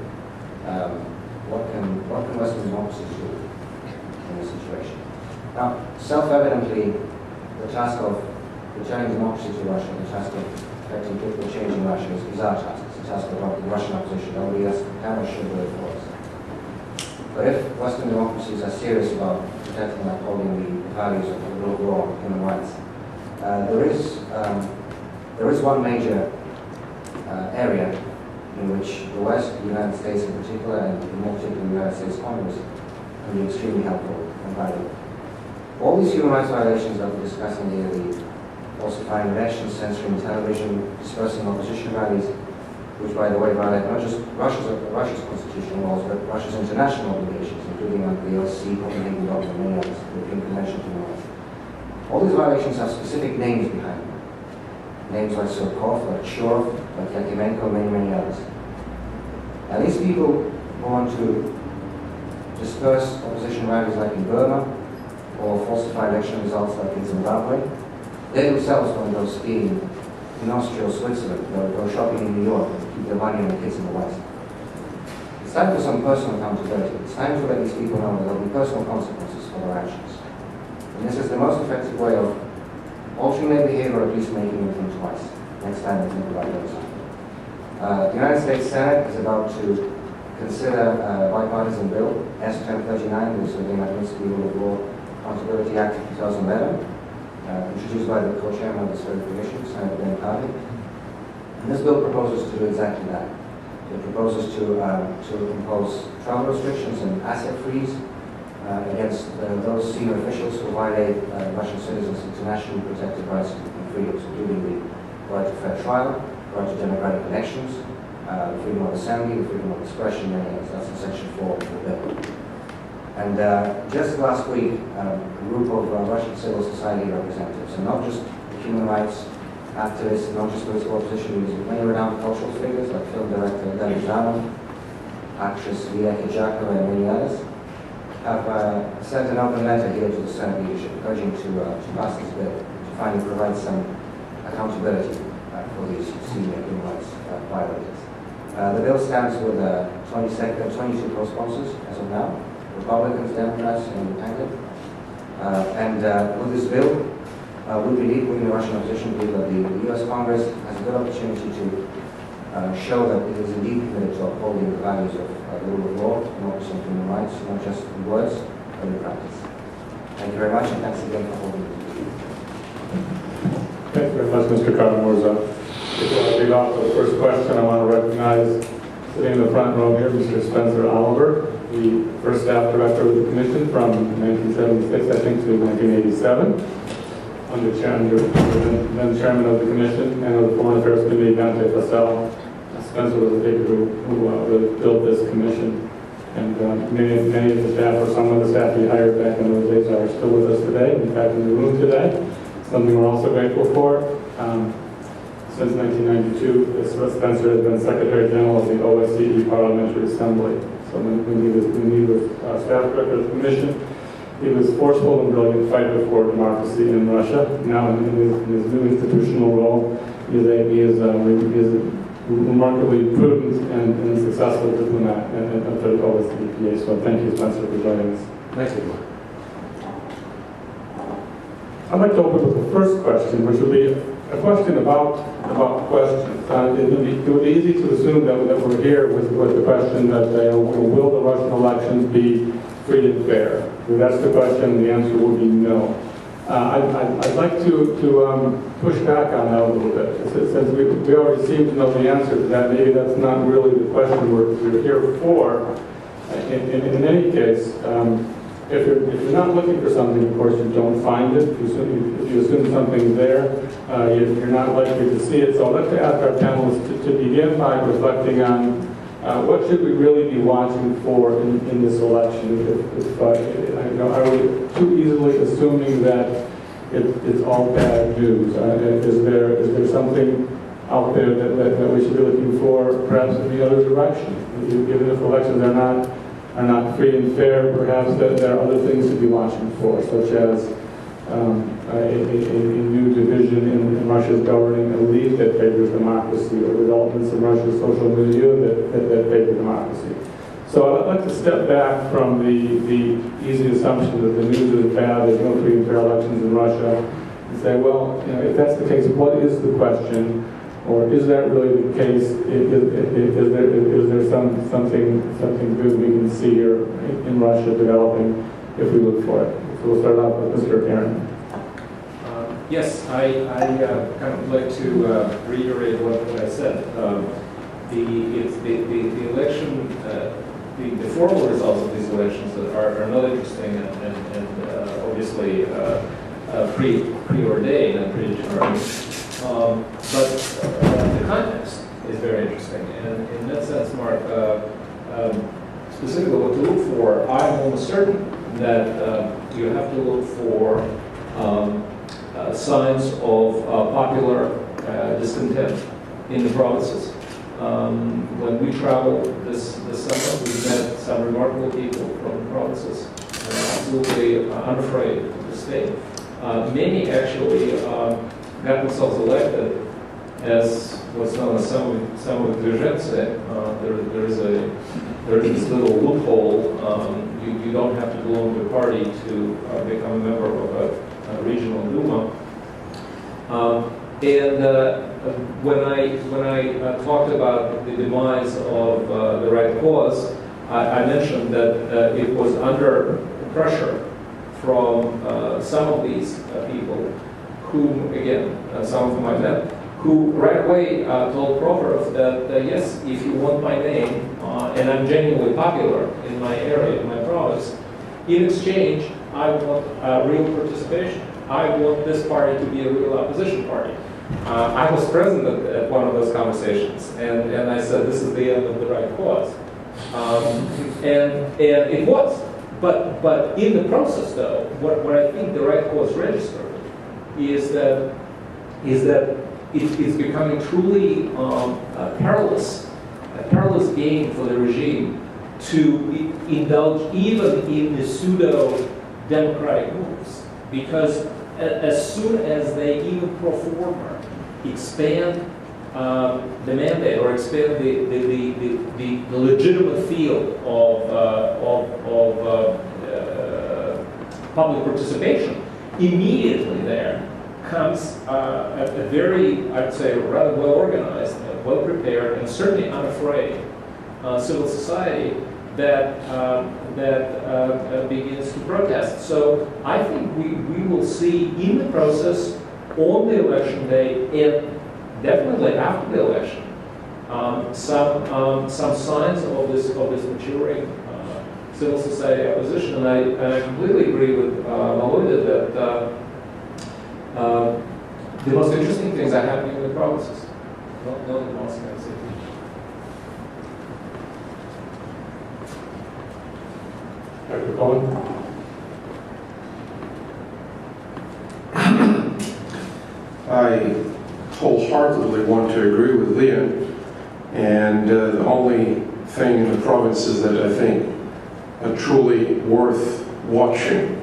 What can Western democracies do in this situation? Now, self-evidently, the task of returning democracy to Russia, the task of effecting political change in Russia is our task. It's the task of the Russian opposition. Nobody else can or should do it for us. But if Western democracies are serious about protecting and upholding the values of the rule of law and human rights, there is one major area in which the West, the United States in particular, and in more particular the United States Congress, can be extremely helpful and valuable. All these human rights violations that we're discussing here, the falsifying elections, censoring television, dispersing opposition rallies, which, by the way, violate not just Russia's constitutional laws, but Russia's international obligations, including under the OSCE, Copenhagen Doctrine, and many others, the European Convention on Human Rights. All these violations have specific names behind them. Names like Surkov, like Shurov, like Yakimenko, many others. And these people who want to disperse opposition rallies like in Burma, or falsify election results like in Zimbabwe, they themselves want to go skiing in Austria or Switzerland, or go shopping in New York, and keep their money and their kids in the West. It's time for some personal accountability. It's time to let these people know that there will be personal consequences for their actions. And this is the most effective way of altering their behavior, or at least making them think twice next time they think about doing something. The United States Senate is about to consider a bipartisan bill, S-1039, which is the Magnitsky Rule of Law Accountability Act of 2011, introduced by the co-chairman of this very commission, Senator Ben Cardin. And this bill proposes to do exactly that. It proposes to impose travel restrictions and asset freeze against those senior officials who violate Russian citizens' internationally protected rights and freedoms, including the right to fair trial, the right to democratic elections, the freedom of assembly, the freedom of expression, and many others. That's in Section 4 of the bill. And just last week, a group of Russian civil society representatives, and not just human rights activists, not just political opposition leaders, but many renowned cultural figures like film director David Zhanov, actress Lia Kijakova, and many others, have sent an open letter here to the Senate leadership urging to pass this bill, to finally provide some accountability for these senior human rights violators. The bill stands with 22 co-sponsors as of now, Republicans, Democrats, and Independent. With this bill, we believe, we in the Russian opposition believe that the U.S. Congress has a good opportunity to show that it is indeed committed to upholding the values of the rule of law, democracy and human rights, not just in words, but in practice. Thank you very much, and thanks again for holding the meeting. Thank you very much, Mr. Karamurza. Before I lead off with the first question, I want to recognize, sitting in the front row here, Mr. Spencer Oliver, the first staff director of the commission from 1976, I think, to 1987. Then chairman of the commission, and of the Foreign Affairs Committee, Dante Fasel. Spencer was the figure who really built this commission. And many of the staff, or some of the staff he hired back in those days, are still with us today, in fact in the room today. Something we're also grateful for. Since 1992, Spencer has been Secretary General of the OSCE Parliamentary Assembly. So when he was staff director of the commission, he was forceful and brilliant fighter for democracy in Russia. Now in his new institutional role, he is a remarkably prudent and successful diplomat and to the OSCE. So thank you, Spencer, for joining us. Thank you. I'd like to open with the first question, which would be a question about questions. It would be easy to assume that we're here with the question that will the Russian elections be free and fair? If that's the question, the answer will be no. I'd like to push back on that a little bit. Since we already seem to know the answer to that, maybe that's not really the question we're here for. In any case, if you're not looking for something, of course, you don't find it. If you assume something's there, you're not likely to see it. So I'd like to ask our panelists to begin by reflecting on what should we really be watching for in this election. Are we too easily assuming that it's all bad news? Is there something out there that we should be looking for, perhaps in the other direction? Given if elections are not free and fair, perhaps there are other things to be watching for, such as a new division in Russia's governing elite that favors democracy, or developments in Russia's social milieu that favor democracy. So I'd like to step back from the easy assumption that the news is bad, there's no free and fair elections in Russia, and say, well, if that's the case, what is the question? Or is that really the case? Is there something good we can see here in Russia developing if we look for it? So we'll start off with Mr. Aaron. Yes, I kind of like to reiterate what I said. The election, the formal results of these elections are not interesting and obviously preordained and predetermined. But the context is very interesting, and in that sense, Mark, specifically what to look for, I'm almost certain that you have to look for signs of popular discontent in the provinces. When we traveled this summer, we met some remarkable people from the provinces, absolutely unafraid to stay. Many actually got themselves elected as what's known as samovyzhezhenцы. There is this little loophole. You don't have to belong to a party to become a member of a regional Duma. When I talked about the demise of the right cause, I mentioned that it was under pressure from some of these people, whom, again, some of them I met, who right away told Provorov that, yes, if you want my name, and I'm genuinely popular in my area, in my province, in exchange, I want real participation. I want this party to be a real opposition party. I was present at one of those conversations, and I said, this is the end of the right cause. And it was. But in the process, though, what I think the right cause registered is that it's becoming truly a perilous game for the regime to indulge even in the pseudo-democratic moves, because as soon as they even pro forma expand the mandate or expand the legitimate field of public participation, immediately there comes a very, I'd say, rather well-organized, well-prepared, and certainly unafraid civil society that begins to protest. So I think we will see in the process, on the election day, and definitely after the election, some signs of this maturing civil society opposition. And I completely agree with Volodya that the most interesting things are happening in the provinces, not in Moscow City. Dr. Cohen? I wholeheartedly want to agree with Leon, and the only thing in the provinces that I think are truly worth watching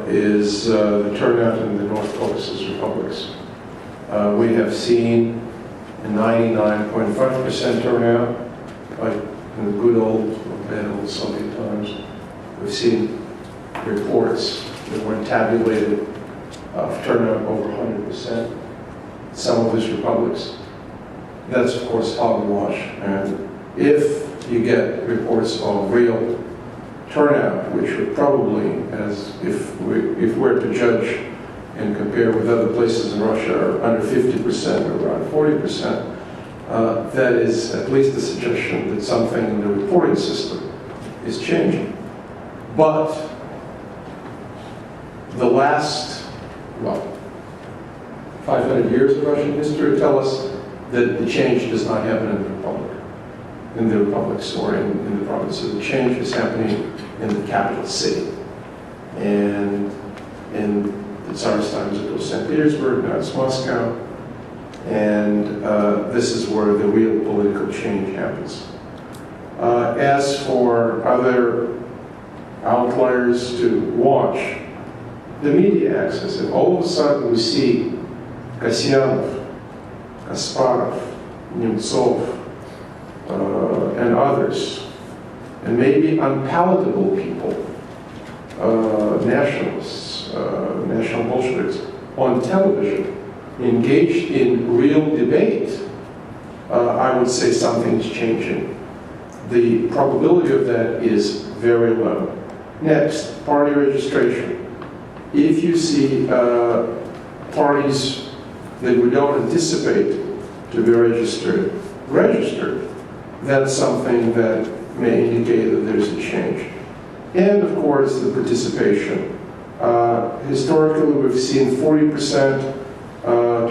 is the turnout in the North Caucasus republics. We have seen a 99.5% turnout, like in the good old or bad old Soviet times. We've seen reports that were tabulated of turnout over 100%. Some of these republics. That's of course hogwash. And if you get reports of real turnout, which would probably, as if we're to judge and compare with other places in Russia, are under 50% or around 40%, that is at least a suggestion that something in the reporting system is changing. But the last, 500 years of Russian history tell us that the change does not happen in the republics or in the provinces. The change is happening in the capital city. And in the Tsar's times it was St. Petersburg, now it's Moscow. And this is where the real political change happens. As for other outliers to watch, the media access it. All of a sudden we see Kasyanov, Kasparov, Nemtsov, and others, and maybe unpalatable people, nationalists, national Bolsheviks, on television, engaged in real debate. I would say something is changing. The probability of that is very low. Next, party registration. If you see parties that we don't anticipate to be registered, that's something that may indicate that there's a change. And of course, the participation. Historically, we've seen 40%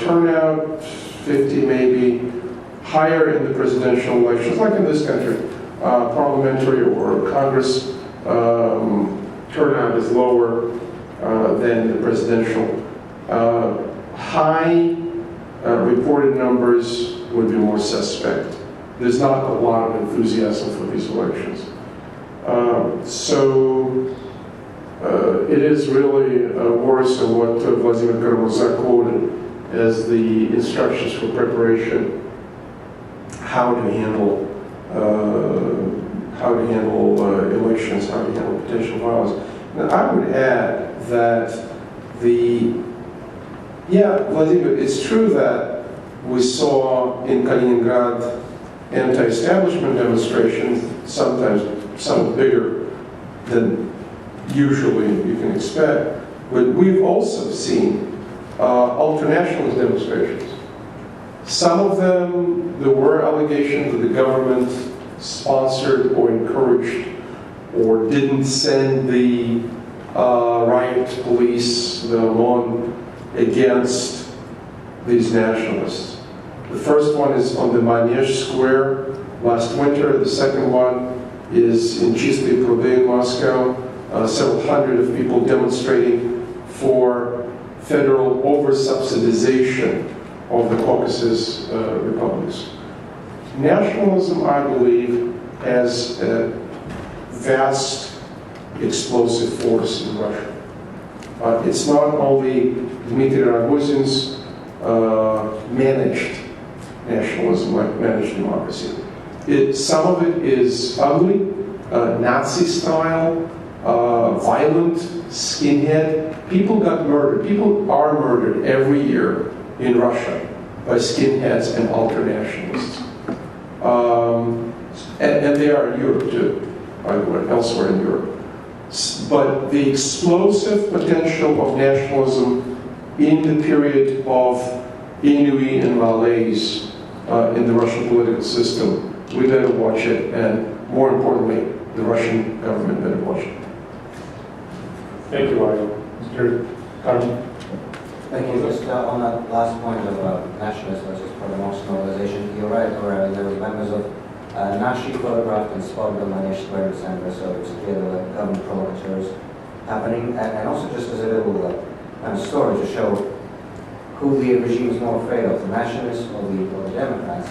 turnout, 50 maybe, higher in the presidential elections, like in this country. Parliamentary or Congress turnout is lower than the presidential. High reported numbers would be more suspect. There's not a lot of enthusiasm for these elections. It is really worse than what Vladimir Karamazov quoted as the instructions for preparation, how to handle elections, how to handle potential violence. Now, I would add that Vladimir, it's true that we saw in Kaliningrad anti-establishment demonstrations, sometimes somewhat bigger than usually you can expect, but we've also seen ultranationalist demonstrations. Some of them, there were allegations that the government sponsored or encouraged or didn't send the riot police, the lawn, against these nationalists. The first one is on the Manege Square last winter. The second one is in Chistые Prudy in Moscow. Several hundred of people demonstrating for federal over-subsidization of the Caucasus republics. Nationalism, I believe, has a vast explosive force in Russia. It's not only Dmitry Rogozin's managed nationalism, like managed democracy. Some of it is ugly, Nazi style, violent, skinhead. People got murdered. People are murdered every year in Russia by skinheads and ultranationalists. And they are in Europe too, by the way, elsewhere in Europe. But the explosive potential of nationalism in the period of Inuit and Malays in the Russian political system, we better watch it, and more importantly, the Russian government better watch it. Thank you, Mario. Mr. Carmen? Thank you. Just on that last point of nationalist versus pro-democracy mobilization, you're right, there were members of nationally photographed and spotted on Manish Square in December, so it's clear there were government provocateurs happening, and also just as a little kind of story to show who the regime is more afraid of, the nationalists or the Democrats.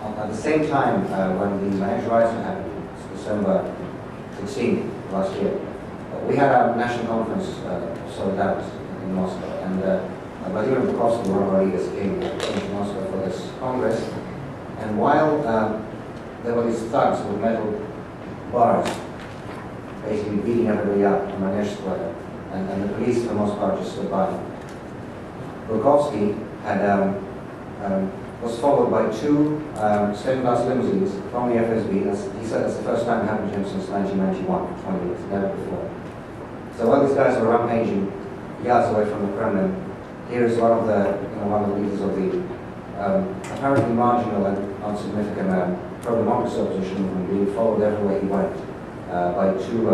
At the same time, when the Manish riots were happening, December 16th last year, we had our national conference solidarity in Moscow, and Vladimir Bukovsky, one of our leaders, came to Moscow for this congress. And while there were these thugs with metal bars, basically beating everybody up on Manish Square, and the police for the most part just stood by. Bukovsky had was followed by two second-class limousines from the FSB. He said that's the first time it happened to him since 1991, 20 years, never before. So while these guys were rampaging yards away from the Kremlin, here is one of the leaders of the apparently marginal and insignificant pro-democracy opposition movement being followed everywhere he went by two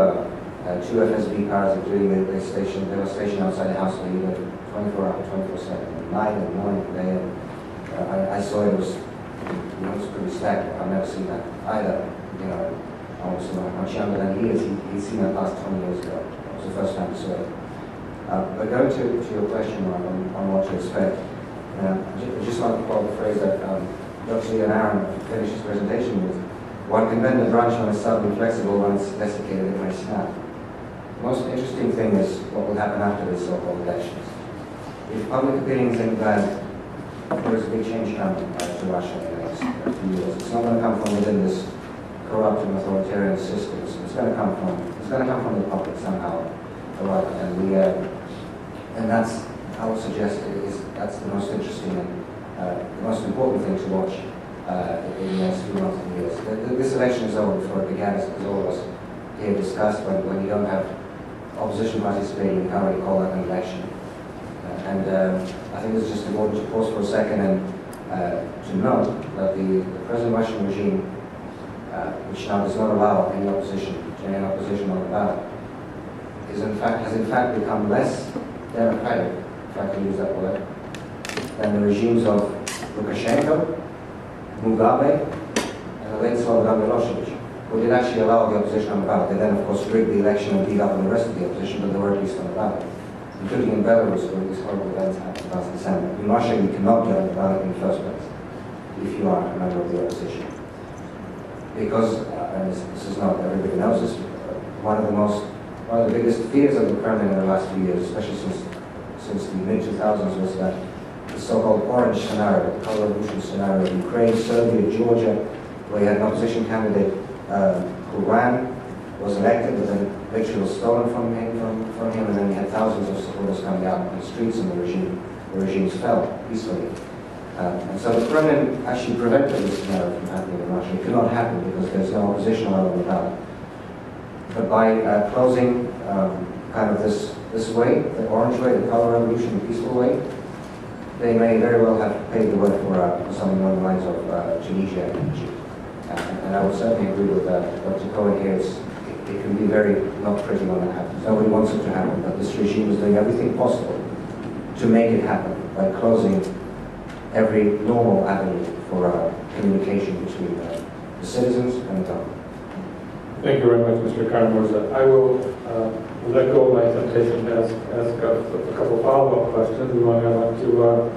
FSB cars, including they were stationed outside the house where he lived 24/7, night and morning, day. I saw it was pretty stacked. I've never seen that either. I was much younger than he is. He'd seen that last 20 years ago. It was the first time I saw it. But going to your question on what to expect, I just want to quote the phrase that Dr. Ian Aaron finished his presentation with. One can bend a branch when it's suddenly flexible, when it's desiccated, it may snap. The most interesting thing is what will happen after these so-called elections. If public opinion think that there is a big change coming to Russia in the next few years, it's not going to come from within this corrupt and authoritarian system. It's going to come from the public somehow, or other. And that's, I would suggest, that's the most interesting and the most important thing to watch in the next few months and years. This election is over before it began, as all of us here discussed. When you don't have opposition participating, you can't really call that an election. I think it's just important to pause for a second and to note that the present Russian regime, which now does not allow any opposition on the ballot, has in fact become less democratic, if I can use that word, than the regimes of Lukashenko, Mugabe, and the late Slobodan Milosevic, who did actually allow the opposition on the ballot. They then, of course, rigged the election and beat up on the rest of the opposition, but they were at least on the ballot, including in Belarus, where these horrible events happened last December. In Russia, you cannot get on the ballot in the first place if you are a member of the opposition. Because, and this is not, everybody knows this, one of the biggest fears of the Kremlin in the last few years, especially since the mid-2000s, was that the so-called orange scenario, the color revolution scenario of Ukraine, Serbia, Georgia, where you had an opposition candidate who ran, was elected, but then victory was stolen from him, and then you had thousands of supporters coming out on the streets, and the regimes fell peacefully. And so the Kremlin actually prevented this scenario from happening in Russia. It could not happen because there's no opposition allowed on the ballot. But by closing kind of this way, the orange way, the color revolution, the peaceful way, they may very well have paved the way for something along the lines of Tunisia and Egypt. And I would certainly agree with Dr. Cohen here. It can be very not pretty when that happens. Nobody wants it to happen, but this regime is doing everything possible to make it happen by closing every normal avenue for communication between the citizens and the government. Thank you very much, Mr. Karamurza. I will let go of my temptation to ask a couple follow-up questions. We want to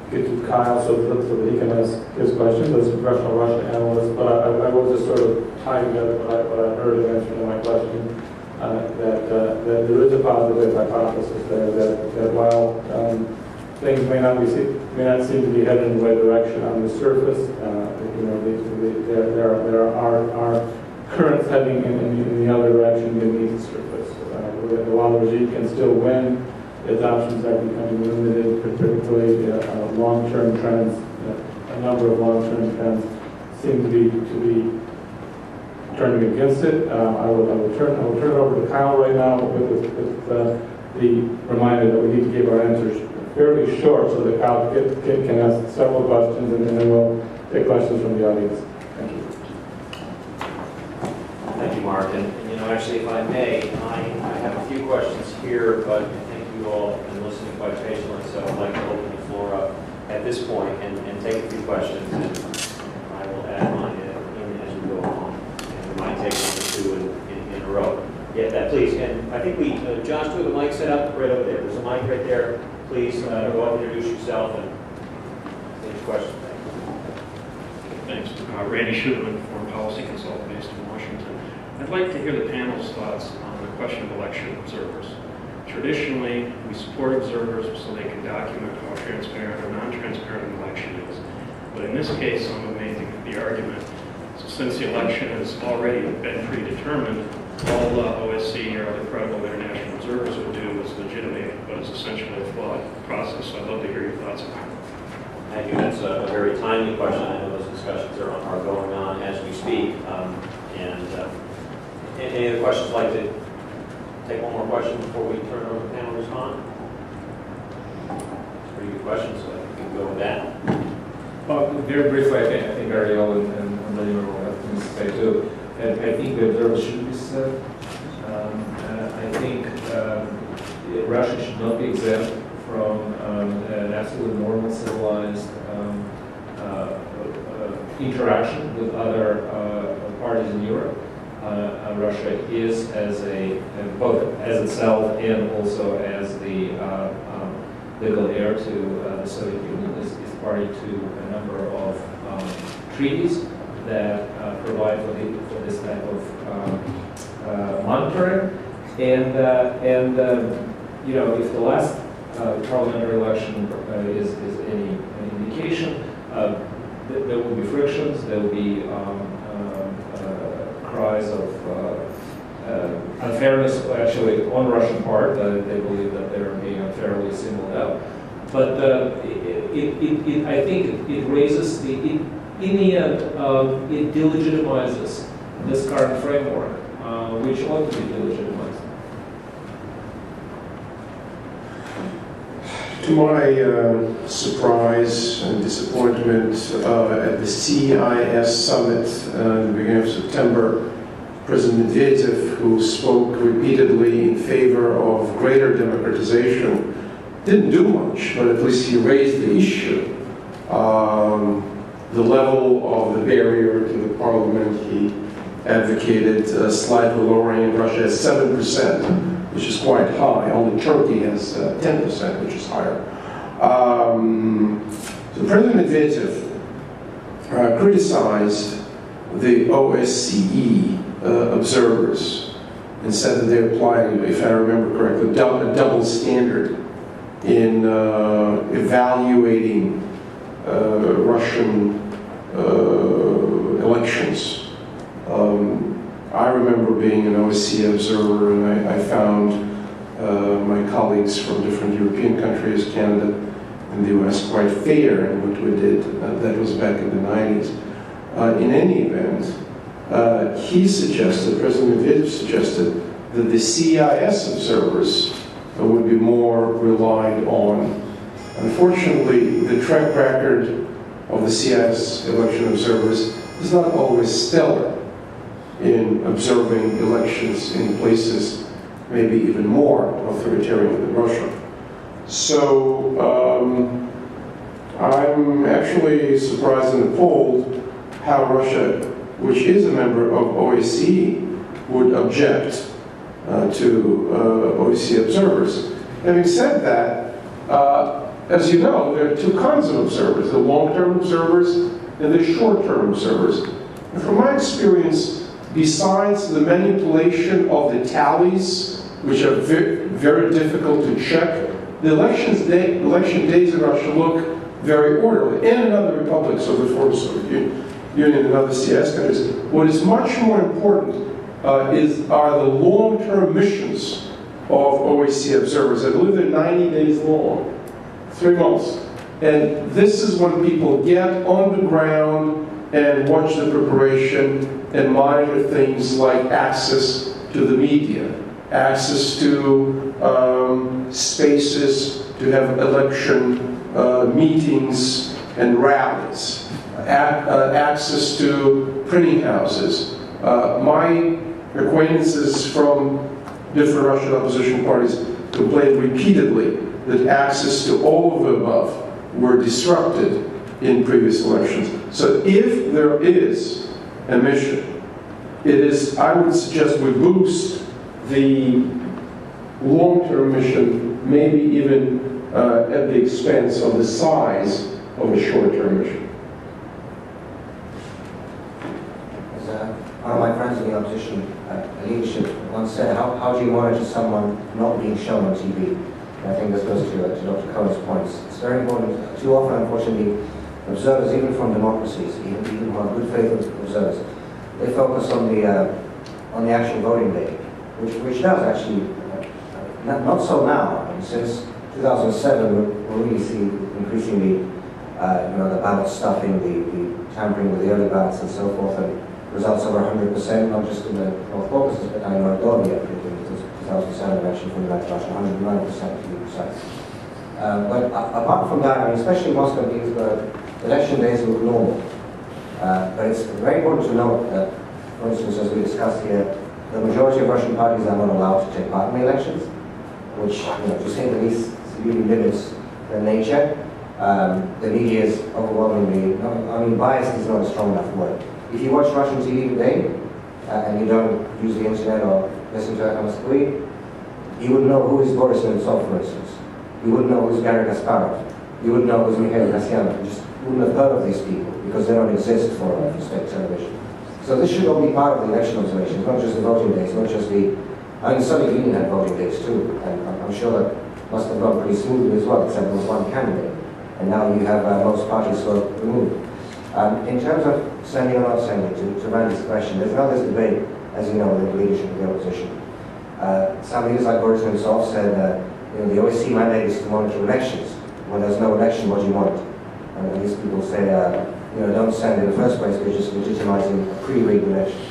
get to Kyle so that he can ask his questions as a professional Russian analyst. But I will just sort of tie together what I heard and mentioned in my question, that there is a positive hypothesis there that while things may not seem to be headed in the right direction on the surface, there are currents heading in the other direction beneath the surface. While the regime can still win, its options are becoming limited, particularly long-term trends. A number of long-term trends seem to be turning against it. I will turn it over to Kyle right now with the reminder that we need to keep our answers fairly short so that Kyle can ask several questions, and then we'll take questions from the audience. Thank you. Thank you, Mark. And actually, if I may, I have a few questions here, but I think you all have been listening quite patiently, so I'd like to open the floor up at this point and take a few questions, and I will add mine in think Josh, do the mic set up right over there. There's a mic right there. Please go up and introduce yourself and any questions. Thanks. Randy Schumann, foreign policy consultant based in Washington. I'd like to hear the panel's thoughts on the question of election observers. Traditionally, we support observers so they can document how transparent or non-transparent an election is. But in this case, some have made the argument, so since the election has already been predetermined, all OSCE or other credible international observers would do is legitimate what is essentially a flawed process. So I'd love to hear your thoughts on that. Thank you. That's a very timely question. I know those discussions are going on as we speak. Any other questions? Like to take one more question before we turn it over to the panel to respond? Pretty good questions, so I think we can go with that. Very briefly, I think Ariel and Vladimir will have things to say too. And I think the observers should be said. I think Russia should not be exempt from an absolutely normal, civilized interaction with other parties in Europe. Russia is both as itself and also as the legal heir to the Soviet Union is party to a number of treaties that provide for this type of monitoring. And if the last parliamentary election is any indication, there will be frictions, there will be cries of unfairness, actually, on Russian part. They believe that they're being unfairly singled out. But I think it raises in the end, it delegitimizes this current framework, which ought to be delegitimized. To my surprise and disappointment, at the CIS summit in the beginning of September, President Medvedev, who spoke repeatedly in favor of greater democratization, didn't do much, but at least he raised the issue. The level of the barrier to the parliament, he advocated slightly lowering Russia at 7%. Which is quite high. Only Turkey has 10%, which is higher. So President Medvedev criticized the OSCE observers and said that they applied, if I remember correctly, a double standard in evaluating Russian elections. I remember being an OSCE observer, and I found my colleagues from different European countries, Canada and the US, quite fair in what we did. That was back in the 90s. In any event, President Medvedev suggested that the CIS observers would be more relied on. Unfortunately, the track record of the CIS election observers is not always stellar in observing elections in places maybe even more authoritarian than Russia. So I'm actually surprised and appalled how Russia, which is a member of OSCE, would object to OSCE observers. Having said that, as you know, there are two kinds of observers, the long-term observers and the short-term observers. And from my experience, besides the manipulation of the tallies, which are very difficult to check, the election days in Russia look very orderly, and in other republics of the former Soviet Union and other CIS countries. What is much more important are the long-term missions of OSCE observers. I believe they're 90 days long, 3 months. And this is when people get on the ground and watch the preparation and monitor things like access to the media, access to spaces to have election meetings and rallies, access to printing houses. My acquaintances from different Russian opposition parties complained repeatedly that access to all of the above were disrupted in previous elections. So if there is a mission, I would suggest we boost the long-term mission, maybe even at the expense of the size of a short-term mission. One of my friends in the opposition leadership once said, how do you monitor someone not being shown on TV? And I think this goes to Dr. Cohen's points. It's very important. Too often, unfortunately, observers, even from democracies, even who have good faith observers, they focus on the actual voting day, which does actually, not so now. I mean, since 2007, we'll really see increasingly, the ballot stuffing, the tampering with the early ballots and so forth, and results over 100%, not just in the North Caucasus, but in Moldova, in the 2007 election from the Russia, 109% to be precise. But apart from that, I mean, especially in Moscow and Petersburg, election days look normal. But it's very important to note that, for instance, as we discussed here, the majority of Russian parties are not allowed to take part in the elections, which, to say the least, severely limits their nature. The media is overwhelmingly, biased is not a strong enough word. If you watch Russian TV today, and you don't use the internet or listen to Moskwy, you wouldn't know who is Boris Nemtsov, for instance. You wouldn't know who's Garry Kasparov. You wouldn't know who's Mikhail Kasyanov. You just wouldn't have heard of these people because they don't exist for state television. So this should all be part of the election observations, not just the voting days, not just the... I mean, Soviet Union had voting days too, and I'm sure that must have gone pretty smoothly as well, except there was one candidate. And now you have most parties who are removed. In terms of sending or not sending, to Randy's question, there's now this debate, as you know, within the leadership of the opposition. Some leaders like Boris Nemtsov said, the OSCE mandate is to monitor elections. When there's no election, what do you want? And these people say, don't send in the first place, because you're just legitimizing a pre-rigged election.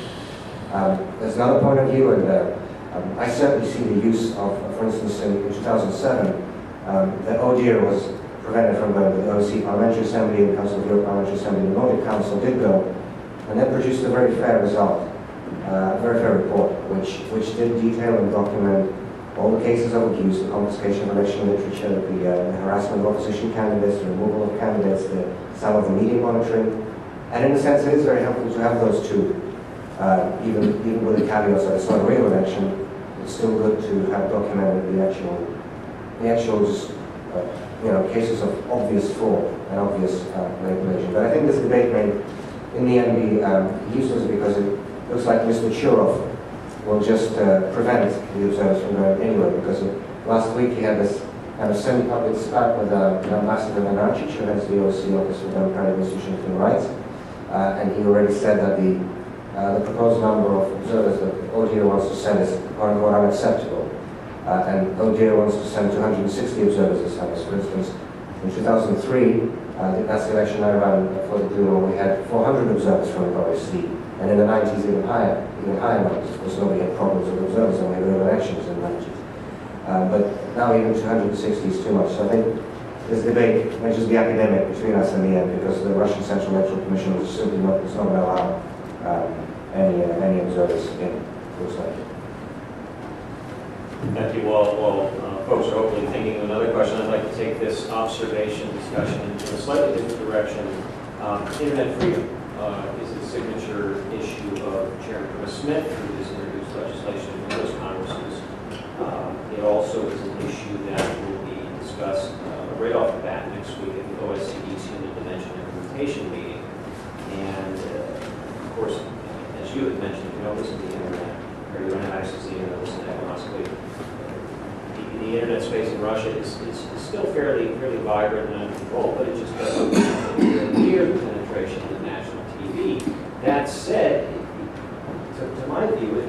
There's another point of view, and I certainly see the use of, for instance, in 2007, the ODIHR was prevented from going to the OSCE Parliamentary Assembly, the Council of Europe Parliamentary Assembly, the Nordic Council did go, and they produced a very fair result, a very fair report, which did detail and document all the cases of abuse, the confiscation of election literature, the harassment of opposition candidates, the removal of candidates, some of the media monitoring. And in a sense, it is very helpful to have those two, even with the caveats that it's not a real election. It's still good to have documented the actual just, cases of obvious fraud and obvious manipulation. But I think this debate may, in the end, be useless because it looks like Mr. Churov will just prevent the observers from going anywhere, because last week he had this kind of semi-public spat with Ambassador Nenarchich, who heads the OSCE Office for Democratic Institutions and Human Rights, and he already said that the proposed number of observers that ODIHR wants to send is quote-unquote unacceptable. And ODIHR wants to send 260 observers this time. For instance, in 2003, that's the election I ran for the Duma, we had 400 observers from the OSCE, and in the 90s even higher numbers. Of course, nobody had problems with observers, and we had real elections in the 90s. But now even 260 is too much. So I think this debate may just be academic between us and the end, because the Russian Central Electoral Commission is simply not going to allow any observers in. Looks like. Thank you. Well, folks are hopefully thinking of another question. I'd like to take this observation discussion in a slightly different direction. Internet freedom is the signature issue of Chairman Chris Smith, who has introduced legislation in numerous Congresses. It also is an issue that will be discussed right off the bat next week at the OSCE's Human Dimension Implementation meeting. And of course, as you had mentioned, if you don't listen to the internet, or you don't have access to the internet, listen to Moscow. The internet space in Russia is still fairly vibrant and under control, but it just doesn't have near the penetration of national TV. That said, to my view,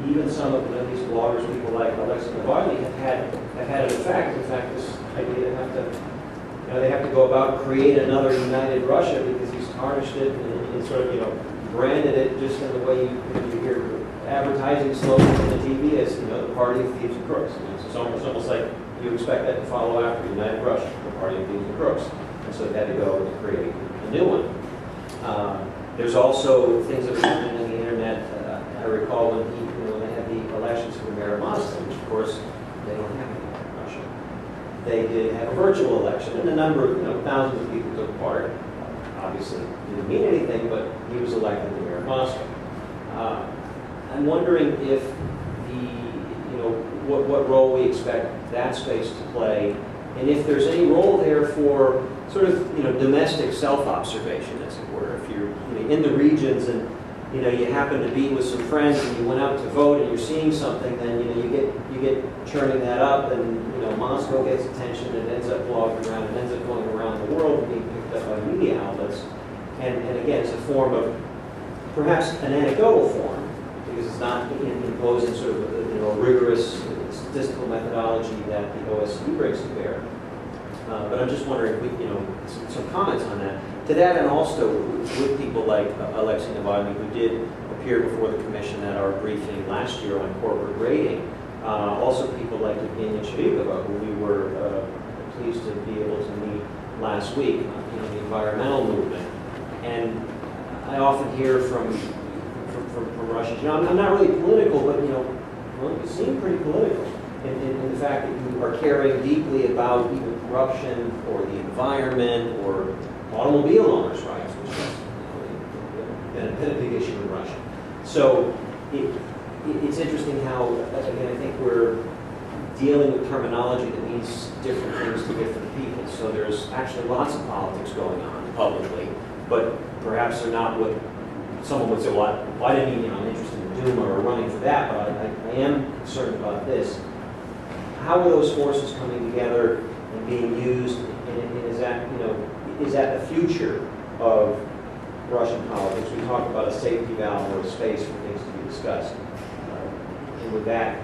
even some of these bloggers, people like Alexei Navalny, have had an effect. In fact, this idea they have to go about create another united Russia because he's tarnished it and sort of branded it just in the way you hear advertising slogans on the TV as the party of thieves and crooks. It's almost like you expect that to follow after United Russia, the party of thieves and crooks. And so they had to go to create a new one. There's also things that are happening on the internet. I recall when they had the elections for the mayor of Moscow, which of course they don't have anymore in Russia. They did have a virtual election, and a number of thousands of people took part. Obviously, didn't mean anything, but he was elected the mayor of Moscow. I'm wondering if what role we expect that space to play, and if there's any role there for sort of, domestic self-observation, as it were. If you're in the regions and, you happen to be with some friends and you went out to vote and you're seeing something, then, you get churning that up, and, Moscow gets attention, and it ends up blogging around, and ends up going around the world and being picked up by media outlets. And again, it's a form of, perhaps an anecdotal form, because it's not imposing sort of a rigorous statistical methodology that the OSCE brings to bear. But I'm just wondering, if we, some comments on that. To that, and also with people like Alexei Novotny, who did appear before the commission at our briefing last year on corporate rating. Also people like Evgenia Chirikova, who we were pleased to be able to meet last week, the environmental movement. And I often hear from Russians, I'm not really political, but well, you seem pretty political in the fact that you are caring deeply about either corruption or the environment or automobile owners' rights, which has been a big issue in Russia. So it's interesting how, again, I think we're dealing with terminology that means different things to different people. So there's actually lots of politics going on publicly, but perhaps they're not what someone would say, well, I didn't mean, I'm interested in Duma or running for that, but I am concerned about this. How are those forces coming together and being used, and is that, is that the future of Russian politics? We talk about a safety valve or a space for things to be discussed. And with that,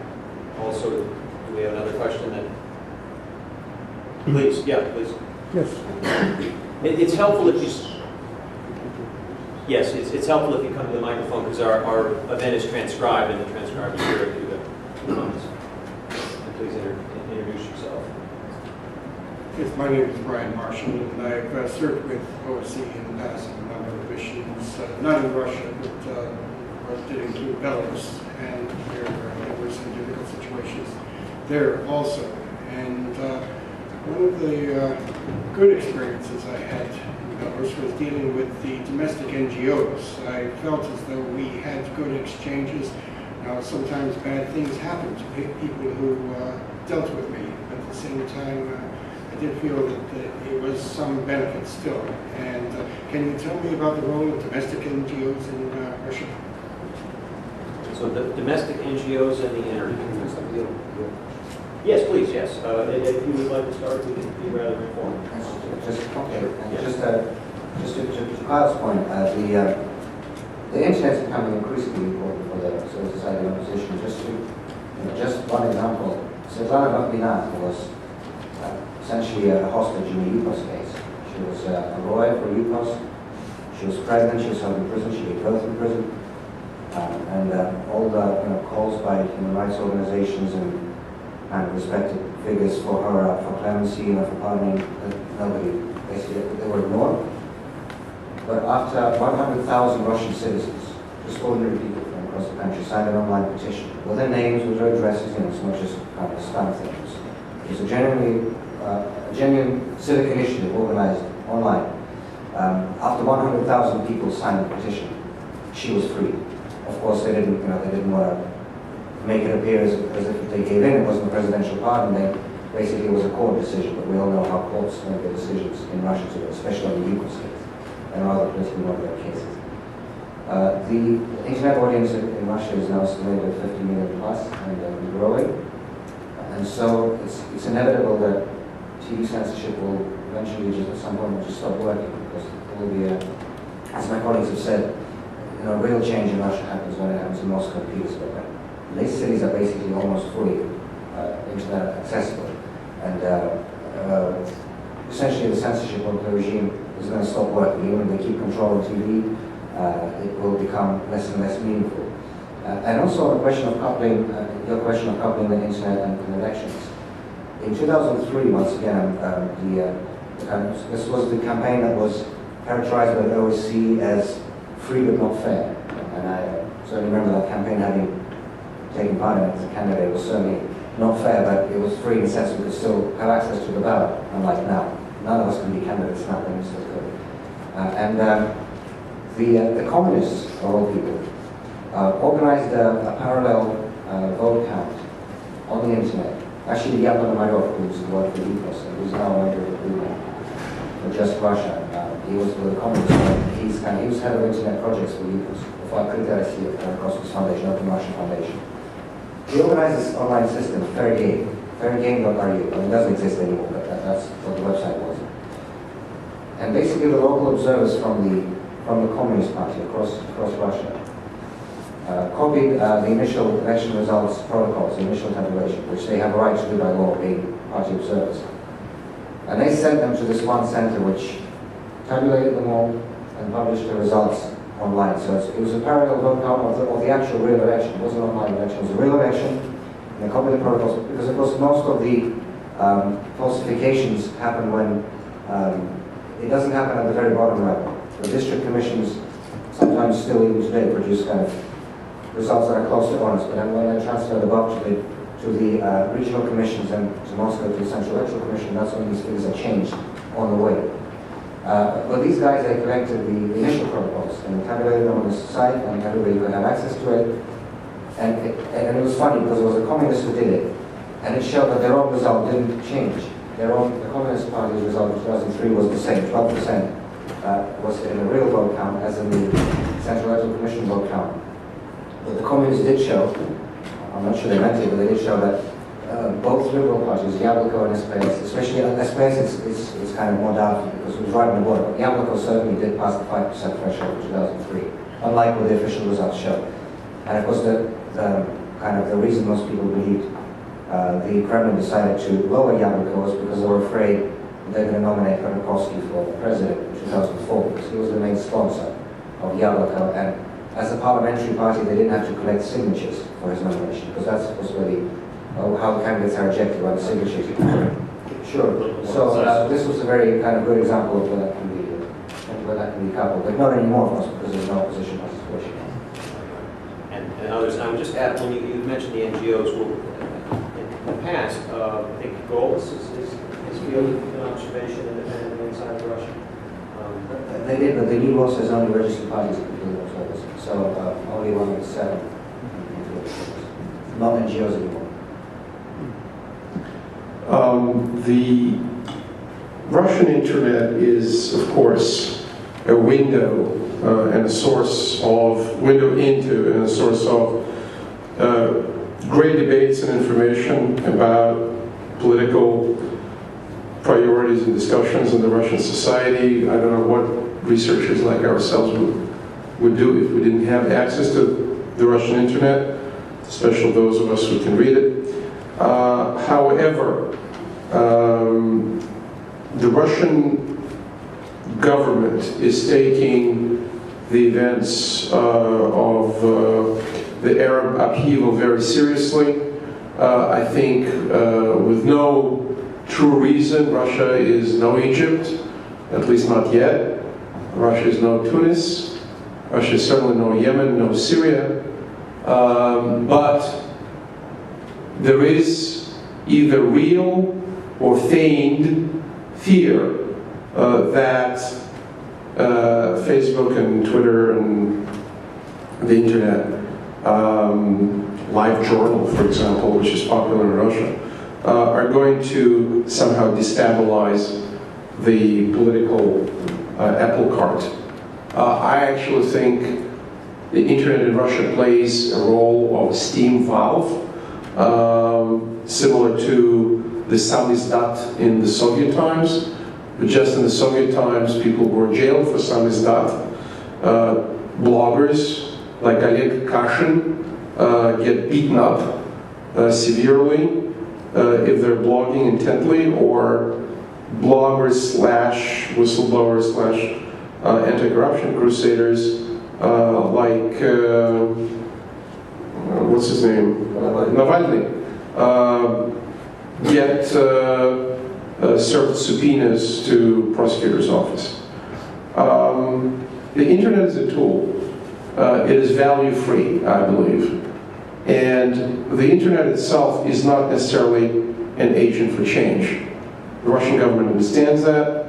also, do we have another question then? Please, yeah, please. Yes. It's helpful if you... Yes, it's helpful if you come to the microphone, because our event is transcribed, and the transcriber is here to do the comments. And please introduce yourself. Yes, my name is Brian Marshall, and I've served with OSCE in the past on a number of missions, not in Russia, but did include Belarus, and there were some difficult situations there also. And one of the good experiences I had was dealing with the domestic NGOs. I felt as though we had good exchanges. Now, sometimes bad things happen to people who dealt with me, but at the same time, I did feel that it was some benefit still. And can you tell me about the role of domestic NGOs in Russia? So the domestic NGOs and the energy. Yes, please, yes. If you would like to start, we can be rather informed. Just to Kyle's point, the internet is becoming increasingly important for the civil society opposition. Just one example, Svetlana Bakhtina was essentially a hostage in the Yukos case. She was a lawyer for Yukos. She was pregnant. She was held in prison. She gave birth in prison. And all the calls by human rights organizations and respected figures for her for clemency and for pardoning, nobody, basically, they were ignored. But after 100,000 Russian citizens, just ordinary people from across the country, signed an online petition with their names, with their addresses, it's not just kind of spam things. It was a genuine civic initiative organized online. After 100,000 people signed the petition, she was free. Of course, they didn't want to make it appear as if they gave in. It wasn't a presidential pardon. Basically, it was a court decision. But we all know how courts make their decisions in Russia today, especially on the Yukos case and other politically motivated cases. The internet audience in Russia is now estimated at 50 million plus and growing. And so it's inevitable that TV censorship will eventually just at some point just stop working, because there will be as my colleagues have said, real change in Russia happens when it happens in Moscow and Petersburg. These cities are basically almost fully internet accessible, and essentially the censorship of the regime is going to stop working. Even if they keep control of TV, it will become less and less meaningful. And also the question of coupling, your question of coupling the internet and elections. In 2003, once again, this was the campaign that was characterized by the OSCE as free but not fair. And I certainly remember that campaign having taken part in it as a candidate. It was certainly not fair, but it was free in the sense we could still have access to the ballot, unlike now. None of us can be candidates now, but we still could. The communists, of all people, organized a parallel vote count on the internet. Actually, Yablon Marov, who used to work for EPOS, and who's now under the for Just Russia. He was with the communist. He was head of internet projects for EPOS. Before I could see it, Cosmos Foundation, not the Martian Foundation. He organized this online system, Fair Game, fairgame.ru. I mean, it doesn't exist anymore, but that's what the website was. And basically, the local observers from the Communist Party across Russia copied the initial election results protocols, the initial tabulation, which they have a right to do by law, being party observers. And they sent them to this one center, which tabulated them all and published the results online. So it was a parallel vote count of the actual real election. It wasn't an online election, it was a real election. And they copied the protocols because, of course, most of the falsifications happen when it doesn't happen at the very bottom level. The district commissions sometimes still even today produce kind of results that are close to honest, but then when they transfer the buck to the regional commissions and to Moscow to the Central Electoral Commission, that's when these figures are changed on the way. But these guys, they collected the initial protocols and tabulated them on the site, and everybody could have access to it. And it was funny because it was a communist who did it, and it showed that their own result didn't change. The Communist Party's result in 2003 was the same, 12% was in the real vote count as in the Central Electoral Commission vote count. But the communists did show, I'm not sure they meant it, but they did show that both liberal parties, Yabloko and SPS, especially SPS is kind of more doubtful because it was right on the border, but Yabloko certainly did pass the 5% threshold in 2003, unlike what the official results show. And of course, the reason most people believed the Kremlin decided to lower Yabloko was because they were afraid they're going to nominate Khodorkovsky for president in 2004, because he was the main sponsor of Yabloko, and as a parliamentary party, they didn't have to collect signatures for his nomination, because that's supposed to be how the candidates are ejected by the signatures. Sure. So this was a very kind of good example of where that can be coupled, but not anymore, of course, because there's no opposition participation. And others. I would just add, when you mentioned the NGOs, well, in the past, I think Gold's is fielded an observation independently inside of Russia. They did, but the new law says only registered parties can do those services. So only 1 of 7 not NGOs anymore. The Russian internet is, of course, a window and a source of into and a source of great debates and information about political priorities and discussions in the Russian society. I don't know what researchers like ourselves would do if we didn't have access to the Russian internet, especially those of us who can read it. However, the Russian government is taking the events of the Arab upheaval very seriously. I think with no true reason. Russia is no Egypt, at least not yet. Russia is no Tunis. Russia is certainly no Yemen, no Syria. But there is either real or feigned fear that Facebook and Twitter and the internet, Live Journal, for example, which is popular in Russia, are going to somehow destabilize the political apple cart. I actually think the internet in Russia plays a role of a steam valve, similar to the samizdat in the Soviet times. But just in the Soviet times, people were jailed for samizdat. Bloggers like Oleg Kashin get beaten up severely if they're blogging intently, or bloggers / whistleblowers / anti-corruption crusaders like what's his name? Navalny get served subpoenas to prosecutor's office. The internet is a tool. It is value-free, I believe. And the internet itself is not necessarily an agent for change. The Russian government understands that.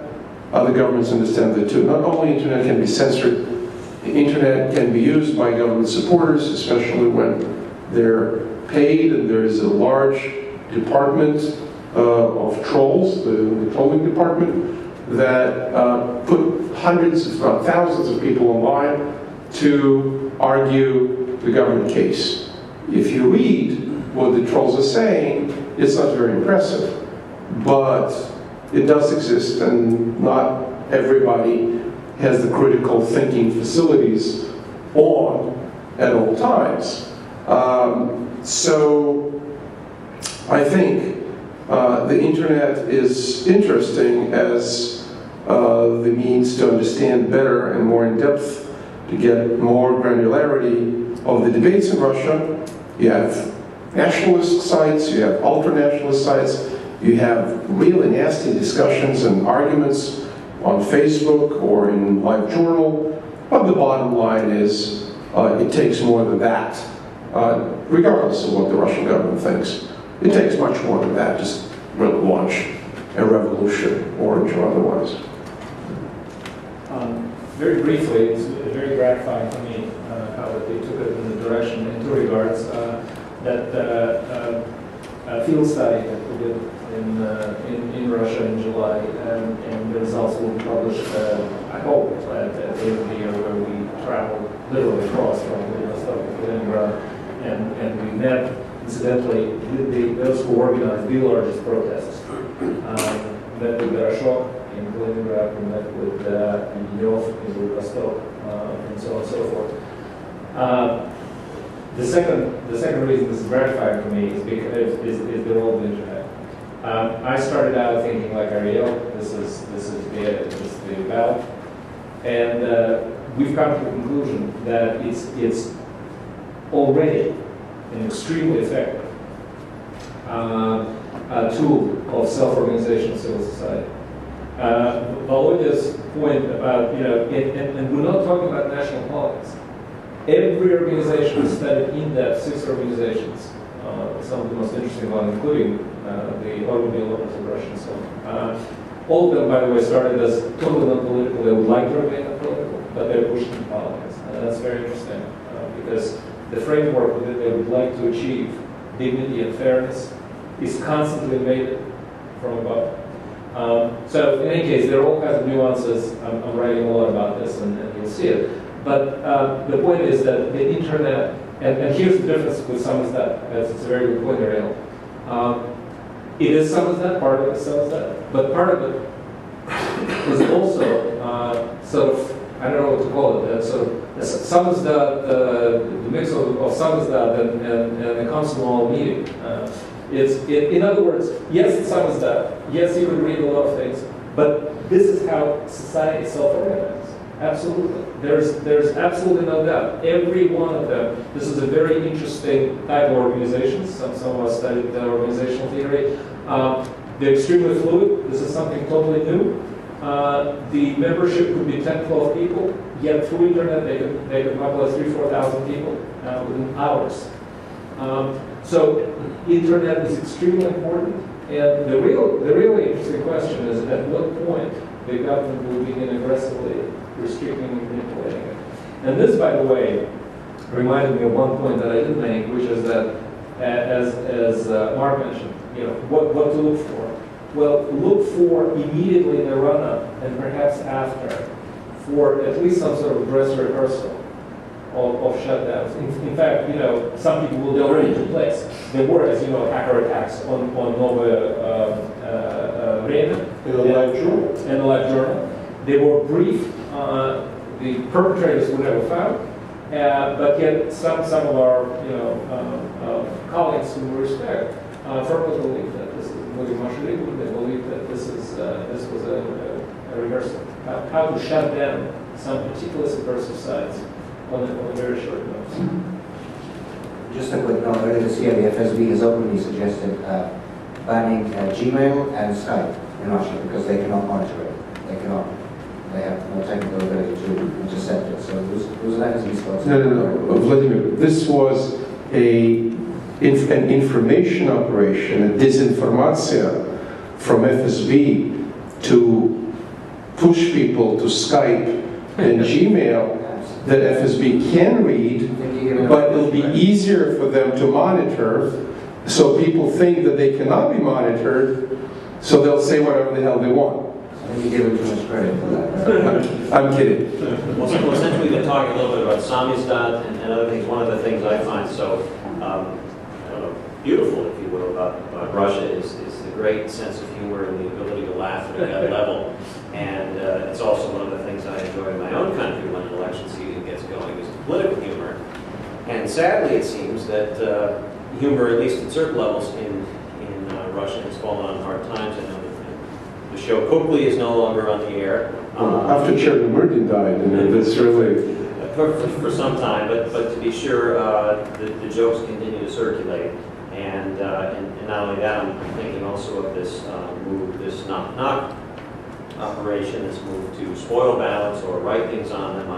Other governments understand that too. Not only the internet can be censored, the internet can be used by government supporters, especially when they're paid, and there is a large department of trolls, the trolling department, that put hundreds, if not thousands of people online to argue the government case. If you read what the trolls are saying, it's not very impressive, but it does exist, and not everybody has the critical thinking facilities on at all times. So I think the internet is interesting as the means to understand better and more in depth, to get more granularity of the debates in Russia. You have nationalist sites, you have ultra-nationalist sites, you have really nasty discussions and arguments on Facebook or in LiveJournal, but the bottom line is it takes more than that, regardless of what the Russian government thinks. It takes much more than that, just really launch a revolution, orange or otherwise. Very briefly, it's very gratifying for me how that they took it in the direction in two regards. That field study that we did in Russia in July, and the results will be published, I hope, at the end of the year, where we traveled literally across from Vladivostok to Leningrad, and we met, incidentally, with those who organized the largest protests. Met with Gorshok in Leningrad, we met with Yov in Vladivostok, and so on and so forth. The second reason this is gratifying for me is because is the role of the internet. I started out thinking like Ariel, this is the about, and we've come to the conclusion that it's already an extremely effective tool of self-organization of civil society. Volodya's point about, and we're not talking about national politics. Every organization is studied in depth, 6 organizations, some of the most interesting ones, including the automobile owners of Russia and so on. All of them, by the way, started as totally non-political. They would like to remain non-political, but they're pushed into politics. And that's very interesting because the framework that they would like to achieve, dignity and fairness, is constantly invaded from above. So in any case, there are all kinds of nuances. I'm writing a lot about this, and you'll see it. But the point is that the internet, and here's the difference with samizdat, as it's a very good point, Ariel. It is samizdat, part of it is samizdat, but part of it is also sort of, I don't know what to call it, sort of samizdat, the mix of samizdat and the Komsomol meeting. In other words, yes, it's samizdat, yes, you could read a lot of things, but this is how society self-organizes. Absolutely. There's absolutely no doubt. Every one of them, this is a very interesting type of organizations. Some of us studied the organizational theory. They're extremely fluid. This is something totally new. The membership could be 10, 12 people, yet through internet they could mobilize 3,000, 4,000 people within hours. So internet is extremely important. And the really interesting question is at what point the government will begin aggressively restricting and manipulating it. And this, by the way, reminded me of one point that I did make, which is that, as Mark mentioned, what to look for. Well, look for immediately in the run-up and perhaps after for at least some sort of dress rehearsal of shutdowns. In fact, some people will already took place. There were, as you know, hacker attacks on Novo Vremya In the LiveJournal. And the LiveJournal. They were brief. The perpetrators were never found, but yet some of our colleagues who we respect firmly believe that this is They believe that this was a rehearsal. How to shut down some particular subversive sites on a very short notice. Just a quick note, earlier this year the FSB has openly suggested banning Gmail and Skype in Russia because they cannot monitor it. They have no technical ability to intercept it. So it was an FSB spokesman. No, Vladimir, this was an information operation, a disinformatia from FSB to push people to Skype and Gmail. that FSB can read, but it'll be easier for them to monitor, so people think that they cannot be monitored, so they'll say whatever the hell they want. I think you give him too much credit for that. I'm kidding. Well, since we've been talking a little bit about samizdat and other things, one of the things I find so I don't know, beautiful, if you will, about Russia is the great sense of humor and the ability to laugh at that level. And it's also one of the things I enjoy in my own country when an election season gets going is the political humor. And sadly, it seems that humor, at least at certain levels in Russia, has fallen on hard times. I know that the show Kukli is no longer on the air. After Chernomyrdin died, and it's really... For some time, but to be sure, the jokes continue to circulate. And not only that, I'm thinking also of this move, this knock-knock operation, this move to spoil ballots or write things on them.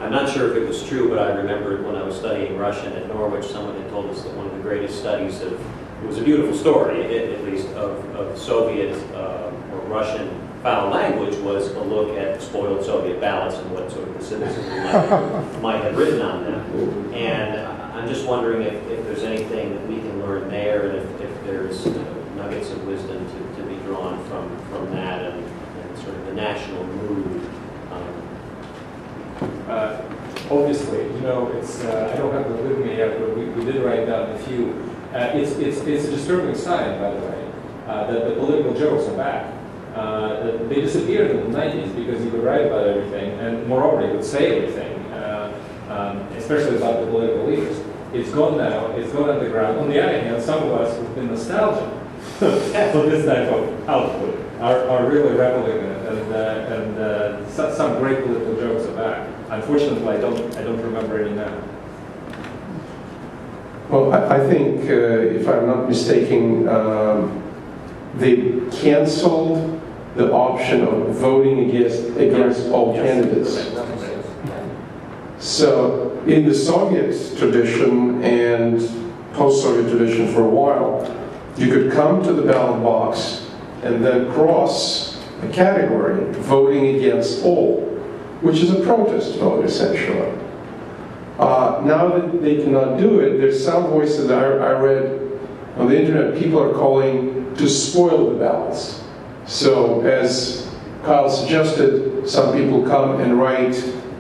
I'm not sure if it was true, but I remembered when I was studying Russian at Norwich, someone had told us that one of the greatest studies of, it was a beautiful story, at least, of Soviet or Russian foul language was a look at spoiled Soviet ballots and what sort of the citizens might have written on them. And I'm just wondering if there's anything that we can learn there, and if there's nuggets of wisdom to be drawn from that and sort of the national mood. Obviously, it's I don't have it with me yet, but we did write down a few. It's a disturbing sign, by the way, that the political jokes are back. They disappeared in the 90s because you could write about everything, and moreover, you could say everything, especially about the political leaders. It's gone now, it's gone underground. On the other hand, some of us who've been nostalgic for this type of output are really reveling in it, and some great political jokes are back. Unfortunately, I don't remember any now. Well, I think, if I'm not mistaken, they canceled the option of voting against all candidates. So in the Soviet tradition and post-Soviet tradition for a while, you could come to the ballot box and then cross a category, voting against all, which is a protest vote, essentially. Now that they cannot do it, there's some voices I read on the internet, people are calling to spoil the ballots. So as Kyle suggested, some people come and write,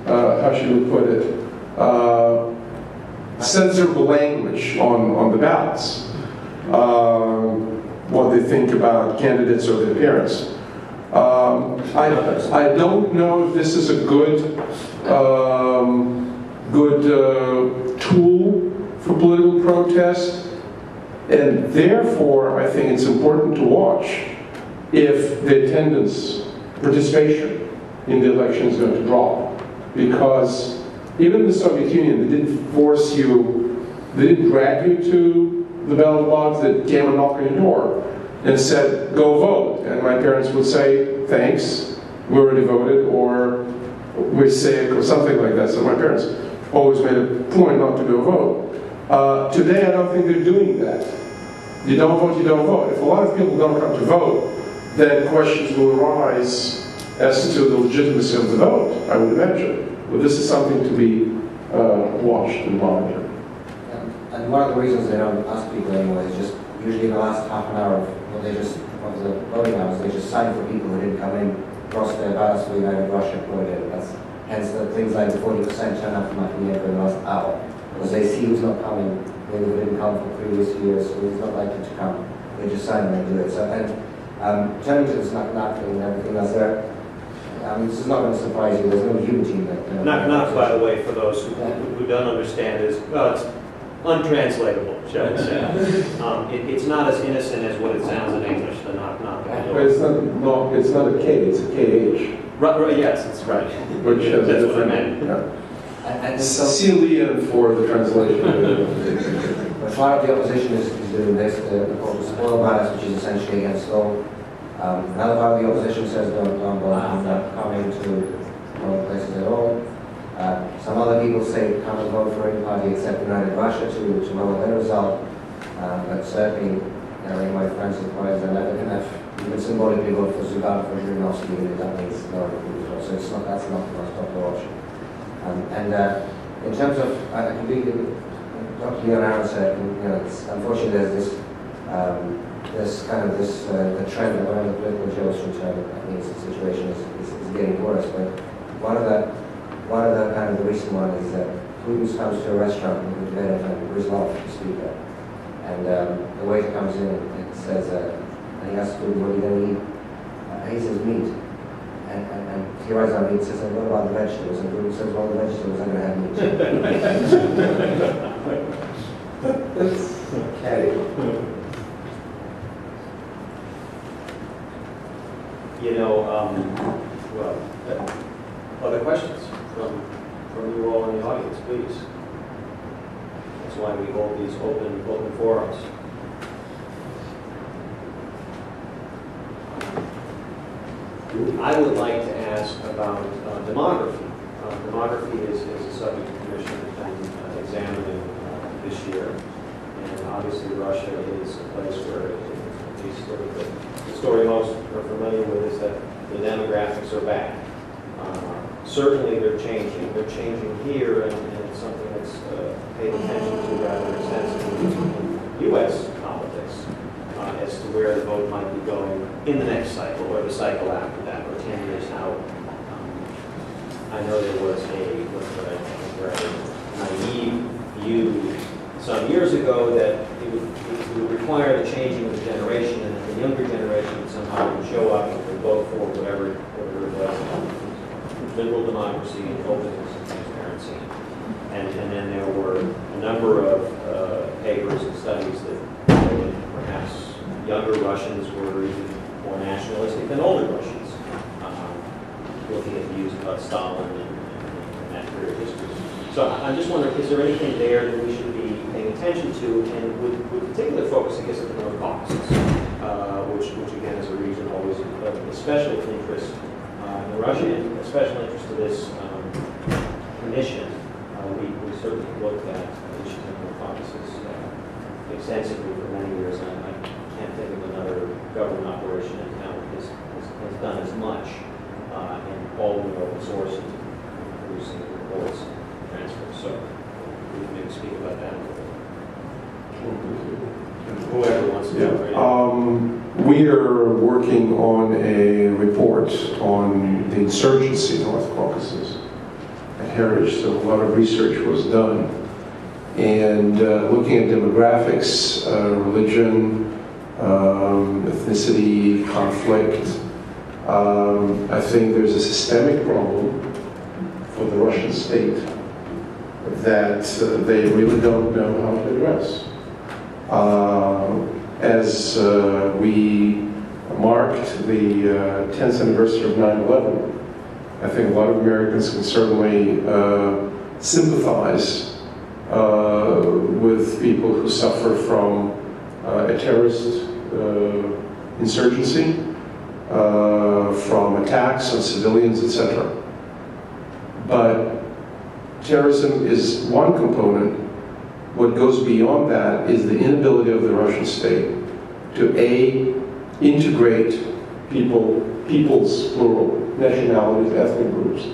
how should we put it, censorable language on the ballots. What they think about candidates or their appearance. I don't know if this is a good tool for political protest, and therefore I think it's important to watch if the attendance, participation in the election is going to drop. Because even in the Soviet Union, they didn't force you, they didn't drag you to the ballot box, they came and knocked on your door and said, go vote. And my parents would say, thanks, we already voted, or we're sick, or something like that. So my parents always made a point not to go vote. Today, I don't think they're doing that. You don't vote, you don't vote. If a lot of people don't come to vote, then questions will arise as to the legitimacy of the vote, I would imagine. But this is something to be watched and monitored. And one of the reasons they don't ask people anymore is just usually in the last half an hour of the voting hours, they just sign for people who didn't come in, cross their ballots for United Russia, put it in. That's hence the things like the 40% turnout for Makiyenko in the last hour. Because they see who's not coming, maybe who didn't come for previous years, who's not likely to come. They just sign and they do it. So, and turning to this knock-knock thing and everything else there, this is not going to surprise you. There's no unity in that. Knock-knock, by the way, for those who don't understand, is, well, it's untranslatable, shall we say. It's not as innocent as what it sounds in English, the knock-knock. But it's not a K, it's a KH. Right, yes, that's right. Which has That's what I meant. And so, Cillian for the translation. but part of the opposition is doing this, the spoil ballots, which is essentially against all. Another part of the opposition says don't vote, I'm not coming to vote places at all. Some other people say come and vote for any party except United Russia to vote their result. But certainly, my friends and colleagues are never going to even symbolically vote for Zyuganov or Zhirinovsky, even if that means no. So that's not the most popular option. In terms of, I completely, Dr. Leon Aaron said, it's unfortunately there's the trend of whenever political jokes return, I think the situation is getting worse. But one of the kind of the recent one is that Putin comes to a restaurant with Medvedev and Rizlov, the speaker, and the waiter comes in and says, and he asks Putin, what are you going to eat? He says, meat. And he writes down meat and says, and what about the vegetables? And Putin says, well, the vegetables are going to have meat. Okay. Other questions from you all in the audience, please. That's why we hold these open forums. I would like to ask about demography. Demography is a subject the Commission has been examining this year. And obviously Russia is a place where the story most are familiar with is that the demographics are bad. Certainly they're changing. They're changing here, and it's something that's paid attention to rather extensively in U.S. politics as to where the vote might be going in the next cycle or the cycle after that, or 10 years out. I know there was a naive view some years ago that it would require the changing of the generation, and that the younger generation would somehow would show up and would vote for whatever it was. Liberal democracy, openness, and transparency. And then there were a number of papers and studies that showed that perhaps younger Russians were even more nationalistic than older Russians, looking at views about Stalin and that period of history. So I'm just wondering, is there anything there that we should be paying attention to, and with particular focus, I guess, at the North Caucasus, which again is a region always of special interest in Russia, and a special interest to this commission. We certainly looked at issues in the North Caucasus extensively for many years, and I can't think of another government operation in town that has done as much in all of the open source and producing reports and transfers. So we can maybe speak about that a little bit. Whoever wants to do it right. We are working on a report on the insurgency in North Caucasus at Heritage, so a lot of research was done. And looking at demographics, religion, ethnicity, conflict, I think there's a systemic problem for the Russian state that they really don't know how to address. As we marked the 10th anniversary of 9/11, I think a lot of Americans can certainly sympathize with people who suffer from a terrorist insurgency, from attacks on civilians, etc. But terrorism is one component. What goes beyond that is the inability of the Russian state to integrate peoples, plural, nationalities, ethnic groups,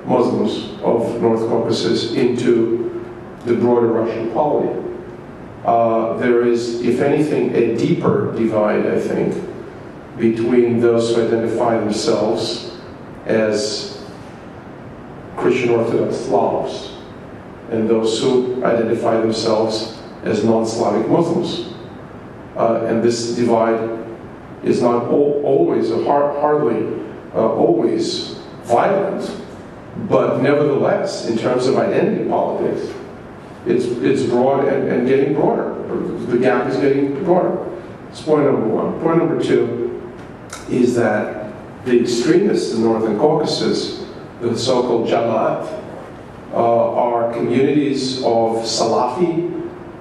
Muslims of North Caucasus into the broader Russian polity. There is, if anything, a deeper divide, I think, between those who identify themselves as Christian Orthodox Slavs and those who identify themselves as non-Slavic Muslims. And this divide is not always, or hardly always violent, but nevertheless, in terms of identity politics, it's broad and getting broader. The gap is getting broader. That's point number one. Point number two is that the extremists in Northern Caucasus, the so-called Jamaat, are communities of Salafi,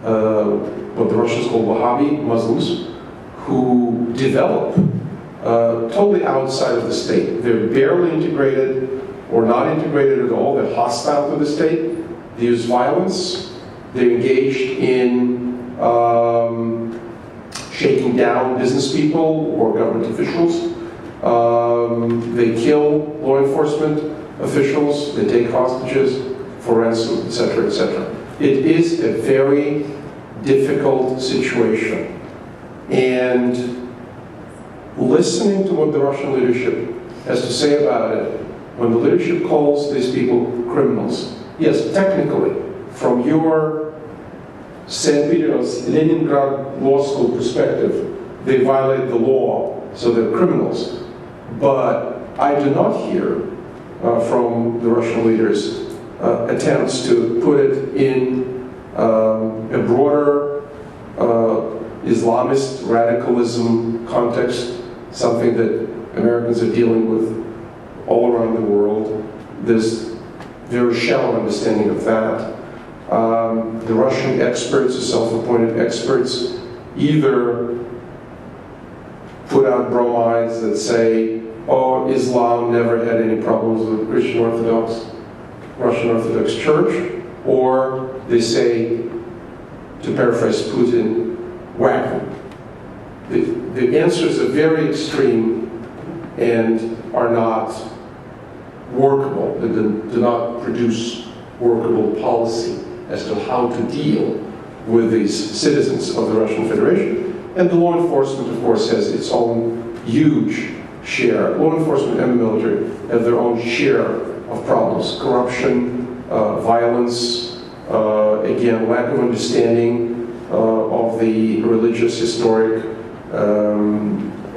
what the Russians call Wahhabi Muslims, who develop totally outside of the state. They're barely integrated or not integrated at all. They're hostile to the state. They use violence. They're engaged in shaking down business people or government officials. They kill law enforcement officials, they take hostages for ransom, etc., etc. It is a very difficult situation. And listening to what the Russian leadership has to say about it, when the leadership calls these people criminals, yes, technically, from your St. Peter's, Leningrad Law School perspective, they violate the law, so they're criminals. But I do not hear from the Russian leaders attempts to put it in a broader Islamist radicalism context, something that Americans are dealing with all around the world. There's very shallow understanding of that. The Russian experts, the self-appointed experts, either put out bromides that say, oh, Islam never had any problems with the Russian Orthodox Church, or they say, to paraphrase Putin, whack them. The answers are very extreme and are not workable. They do not produce workable policy as to how to deal with these citizens of the Russian Federation. And the law enforcement, of course, has its own huge share. Law enforcement and the military have their own share of problems. Corruption, violence, again, lack of understanding of the religious, historic,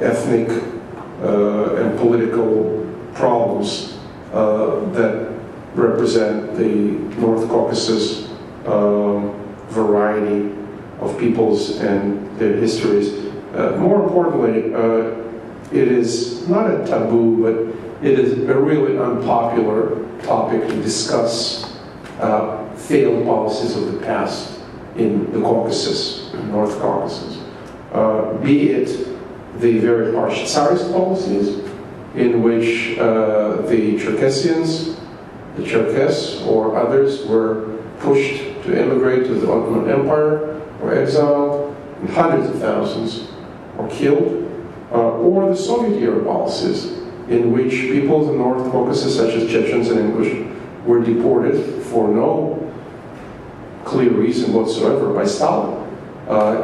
ethnic, and political problems that represent the North Caucasus variety of peoples and their histories. More importantly, it is not a taboo, but it is a really unpopular topic to discuss failed policies of the past in the Caucasus, North Caucasus. Be it the very harsh Tsarist policies in which the Cherkessians, the Cherkess, or others were pushed to immigrate to the Ottoman Empire, or exiled, and hundreds of thousands were killed, or the Soviet-era policies in which people in the North Caucasus, such as Chechens and English, were deported for no clear reason whatsoever by Stalin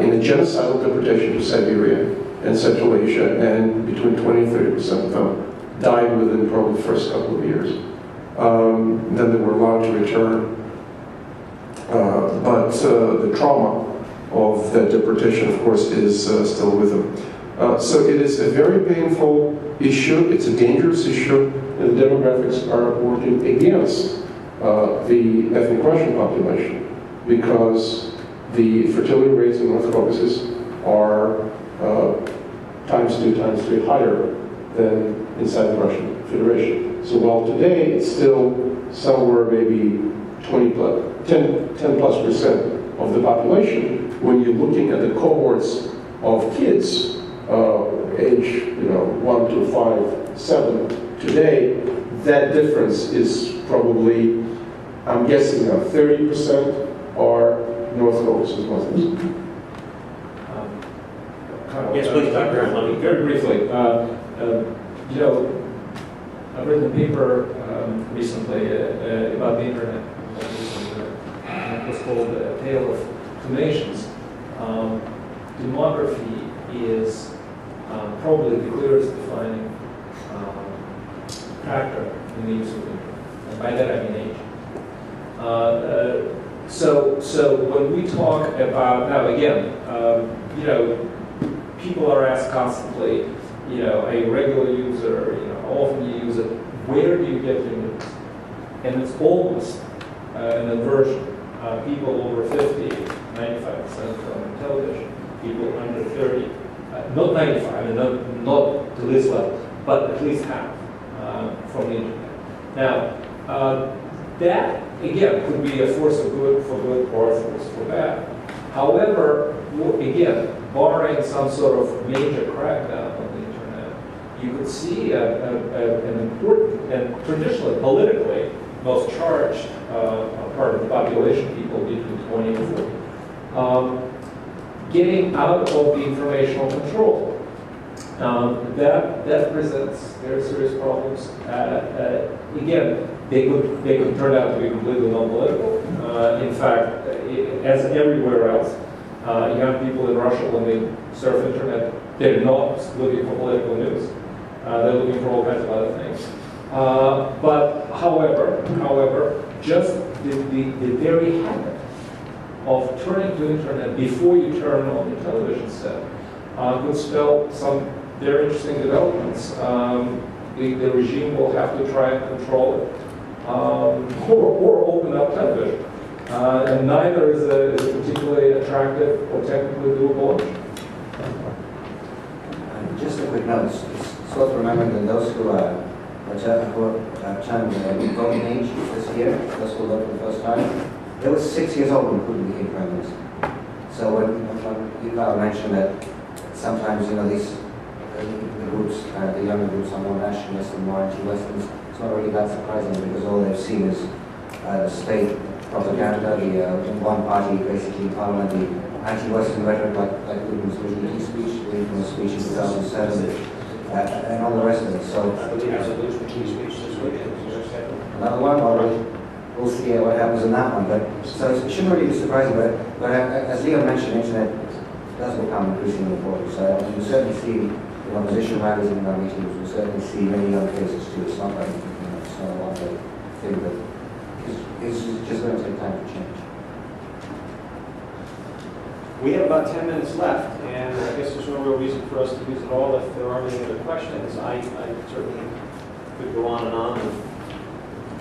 in a genocidal deportation to Siberia and Central Asia, and between 20 and 30% of them died within probably the first couple of years. Then they were allowed to return. But the trauma of that deportation, of course, is still with them. So it is a very painful issue. It's a dangerous issue, and the demographics are working against the ethnic Russian population, because the fertility rates in North Caucasus are times 2, times 3 higher than inside the Russian Federation. So while today it's still somewhere maybe 10 plus % of the population, when you're looking at the cohorts of kids, age 1 to 5, 7, today, that difference is probably, I'm guessing now, 30% are North Caucasus Muslims. Yes, please, Dr. Let me Very briefly, I've written a paper recently about the internet. It was called A Tale of Two Nations. Demography is probably the clearest defining factor in the use of the internet. And by that I mean age. So when we talk about, now again, people are asked constantly, a regular user, how often you use it, where do you get your news? And it's almost an inversion. People over 50, 95% from television. People under 30, not 95, not to this level, but at least half from the internet. Now, that, again, could be a force of good for good or a force for bad. However, again, barring some sort of major crackdown on the internet, you could see an important and traditionally, politically, most charged part of the population, people between 20 and 40, getting out of the informational control. That presents very serious problems. Again, they could turn out to be completely non-political. In fact, as everywhere else, young people in Russia, when they surf internet, they're not looking for political news. They're looking for all kinds of other things. But however, just the very habit of turning to internet before you turn on the television set could spell some very interesting developments. The regime will have to try and control it, or open up television. And neither is a particularly attractive or technically doable option. Just a quick note. It's worth remembering that those who are turned voting age this year, those who voted for the first time, they were 6 years old when Putin became prime minister. So when you mentioned that sometimes, these the groups, the younger groups are more nationalist and more anti-Western, it's not really that surprising because all they've seen is the state propaganda, the one party basically in parliament, the anti-Western rhetoric like Putin's Helsinki speech, Putin's speech in 2007, and all the rest of it. So I believe there's a Helsinki speech this weekend. another one, we'll see what happens in that one. But so it shouldn't really be surprising. But as Leo mentioned, internet does become increasingly important. So you certainly see opposition rallies in our meetings. We certainly see many young faces too. It's not like it's not a one-way thing, but it's just going to take time to change. We have about 10 minutes left, and I guess there's no real reason for us to use it all. If there aren't any other questions, I certainly could go on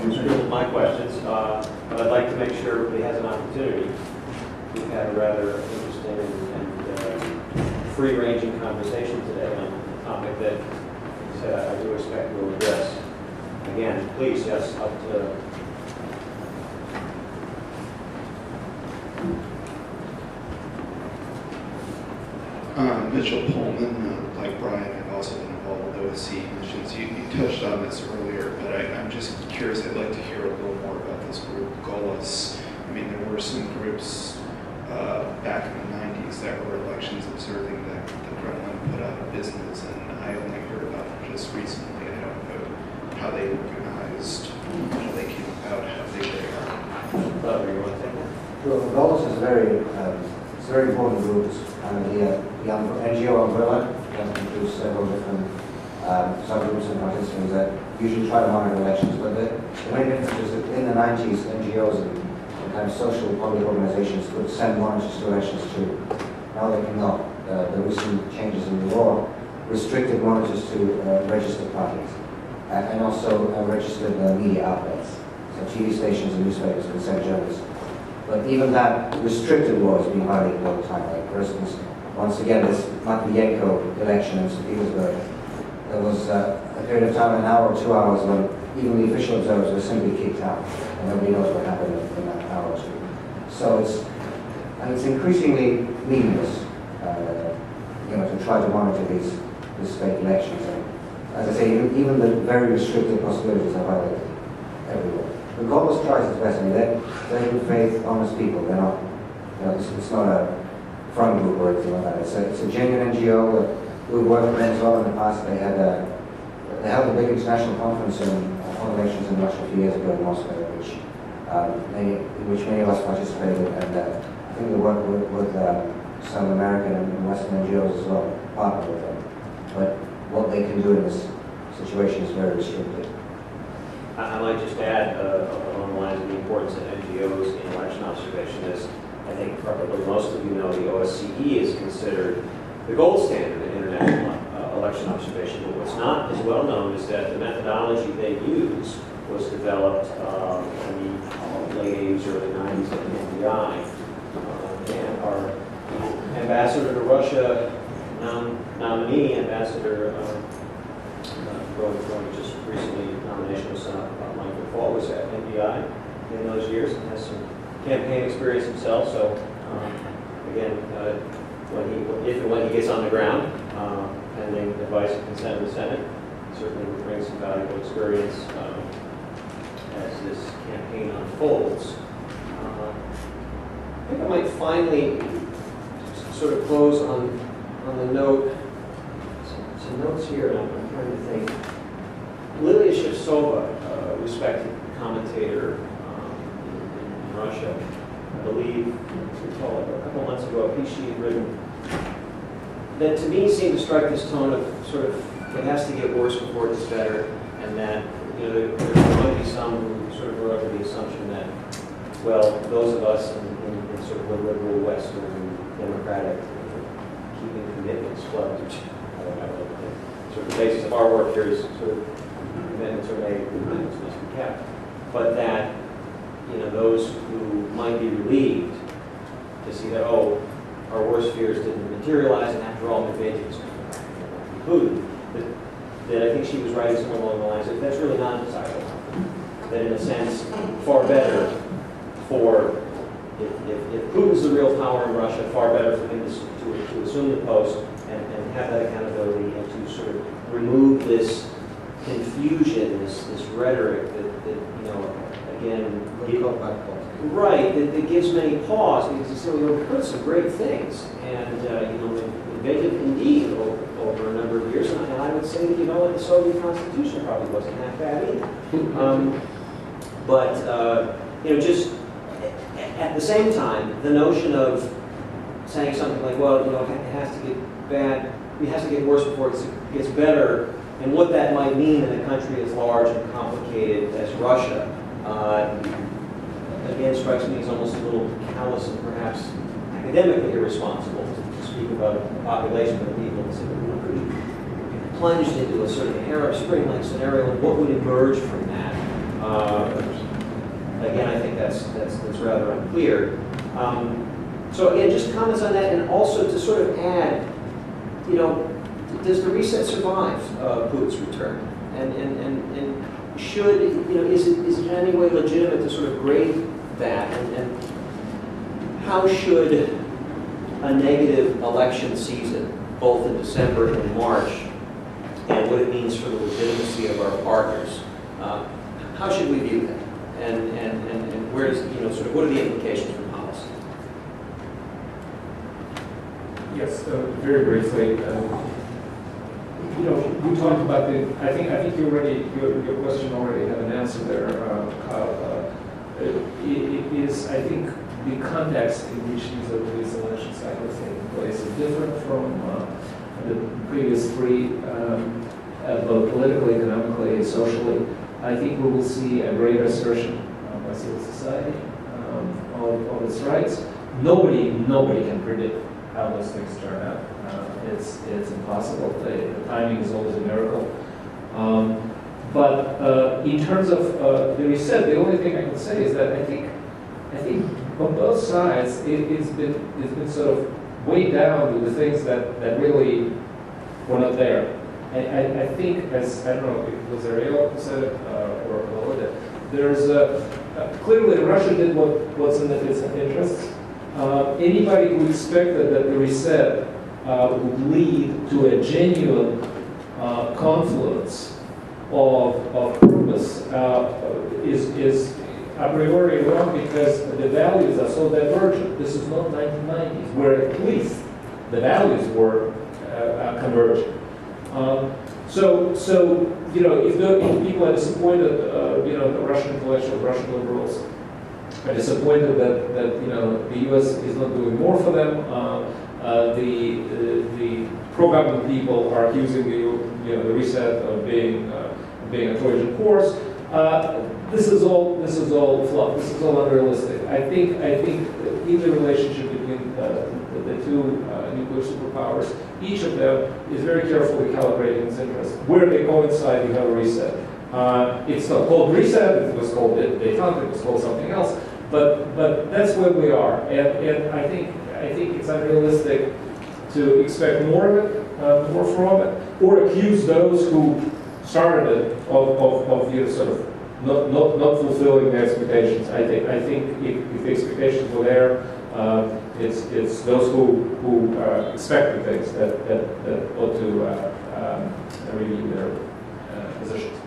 and scribble with my questions, but I'd like to make sure everybody has an opportunity. We've had a rather interesting and free-ranging conversation today on a topic that, like I said, I do expect we'll address. Again, please, yes, up to... Mitchell Pullman, like Brian, I've also been involved with OSC missions. You touched on this earlier, but I'm just curious. I'd like to hear a little more about this group, GOLAS. I mean, there were some groups back in the 90s that were elections observing that the Kremlin put out of business, and I only heard about it just recently. I don't know how they organized, how they came about, how big they are. Butler, you want to take that? Well, GOLAS is a very important group. It's kind of the NGO umbrella that includes several different subgroups and participants that usually try to monitor elections. But the main difference is that in the 90s, NGOs and kind of social public organizations could send monitors to elections too. Now they cannot. The recent changes in the law restricted monitors to registered parties and also registered media outlets. So TV stations and newspapers can send journalists. But even that restricted law is being violated all the time. Like, for instance, once again, this Matviyenko election in St. Petersburg, there was a period of time, an hour or 2 hours, when even the official observers were simply kicked out, and nobody knows what happened in that hour or two. So it's increasingly meaningless, to try to monitor these fake elections. And as I say, even the very restricted possibilities are violated everywhere. The GOLAS tries its best. I mean, they're good faith, honest people. They're not, it's not a front group or anything like that. It's a genuine NGO that we've worked with them as well in the past. They held a big international conference on elections in Russia a few years ago in Moscow, in which many of us participated, and I think they worked with some American and Western NGOs as well, partner with them. But what they can do in this situation is very restricted. I might just add along the lines of the importance of NGOs in election observation is, I think probably most of you know, the OSCE is considered the gold standard in international election observation. But what's not as well known is that the methodology they use was developed in the late 80s, early 90s at the NDI. And our ambassador to Russia, nominee ambassador, going just recently, nomination was Michael Fall was at NDI in those years and has some campaign experience himself. So again, when he gets on the ground, pending advice and consent of the Senate, certainly will bring some valuable experience as this campaign unfolds. I think I might finally sort of close on the note, some notes here, and I'm trying to think. Lilia Shevtsova, a respected commentator in Russia, I believe, a couple months ago, a piece she had written that to me seemed to strike this tone of sort of it has to get worse before it gets better, and that there might be some who sort of wrote under the assumption that, well, those of us in sort of the liberal Western democratic keeping commitments closed, which I don't know, sort of the basis of our work here is sort of commitments are made, commitments must be kept, but that those who might be relieved to see that, oh, our worst fears didn't materialize, and after all, Medvedev was Putin. That I think she was writing somewhere along the lines that that's really not desirable. That in a sense, far better for, if Putin's the real power in Russia, far better for him to assume the post and have that accountability and to sort of remove this confusion, this rhetoric that again, right, that gives many pause, because he said, we've heard some great things, and Medvedev indeed over a number of years, and I would say that the Soviet Constitution probably wasn't that bad either. But just at the same time, the notion of saying something like, well, it has to get bad, it has to get worse before it gets better, and what that might mean in a country as large and complicated as Russia, again, strikes me as almost a little callous and perhaps academically irresponsible to speak about a population of people and say, could be plunged into a sort of Arab Spring-like scenario, and what would emerge from that? Again, I think that's rather unclear. So again, just comments on that, and also to sort of add, does the reset survive Putin's return? And should, is it in any way legitimate to sort of grade that? And how should a negative election season, both in December and March, and what it means for the legitimacy of our partners, how should we view that? And where does, sort of what are the implications for policy? Yes, very briefly. We talked about I think you already, your question already had an answer there, Kyle. It is, I think, the context in which these election cycles taking place is different from the previous three, both politically, economically, and socially. I think we will see a greater assertion by civil society of its rights. Nobody can predict how those things turn out. It's impossible. The timing is always a miracle. But in terms of the reset, the only thing I can say is that I think on both sides it's been sort of weighed down with the things that really were not there. I think, as I don't know if it was Ariel who said it or Volodya, there's clearly Russia did what's in its interests. Anybody who expected that the reset would lead to a genuine confluence of purpose is a priori wrong, because the values are so divergent. This is not 1990s, where at least the values were converging. So if people are disappointed, the Russian intellectuals, Russian liberals are disappointed that the U.S. is not doing more for them. The pro-government people are accusing the reset of being a Trojan horse. This is all fluff. This is all unrealistic. I think in the relationship between the two nuclear superpowers, each of them is very carefully calibrating its interests. Where they coincide, you have a reset. It's not called reset. It was called détente. It was called something else. But that's where we are. And I think it's unrealistic to expect more of it, more from it, or accuse those who started it of sort of not fulfilling the expectations. I think if the expectations were there, it's those who expect the things that ought to review their positions.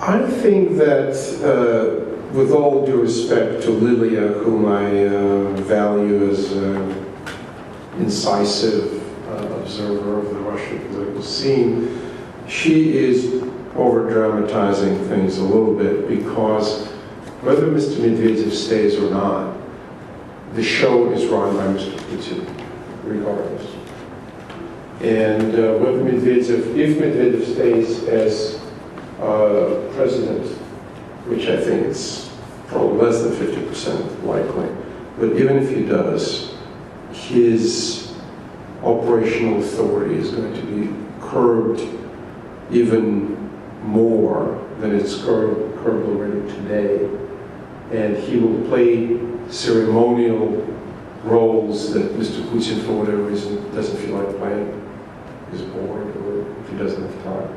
I think that, with all due respect to Lilia, whom I value as incisive observer of the Russian political scene, she is over-dramatizing things a little bit, because whether Mr. Medvedev stays or not, the show is run by Mr. Putin, regardless. And whether Medvedev, if Medvedev stays as president, which I think is probably less than 50% likely, but even if he does, his operational authority is going to be curbed even more than it's curbed already today. And he will play ceremonial roles that Mr. Putin, for whatever reason, doesn't feel like playing. He's bored, or if he doesn't have time.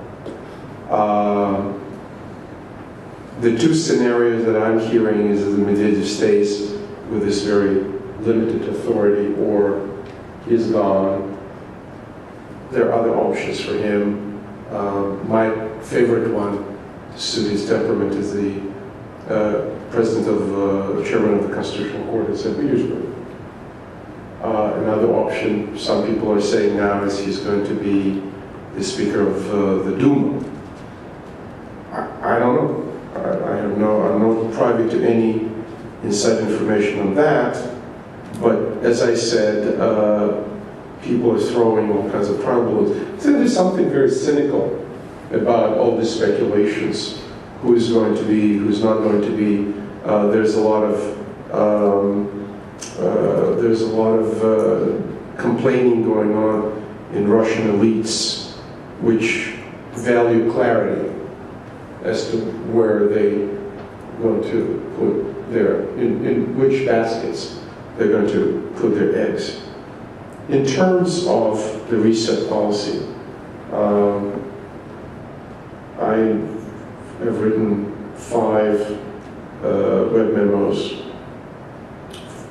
The two scenarios that I'm hearing is that Medvedev stays with this very limited authority, or he's gone. There are other options for him. My favorite one, to suit his temperament, is the chairman of the Constitutional Court in St. Petersburg. Another option, some people are saying now, is he's going to be the Speaker of the Duma. I don't know. I'm not privy to any inside information on that, but as I said, people are throwing all kinds of problems. So there's something very cynical about all these speculations. Who is going to be, who's not going to be. There's a lot of complaining going on in Russian elites, which value clarity as to where they going to put their, in which baskets they're going to put their eggs. In terms of the reset policy, I have written 5 web memos.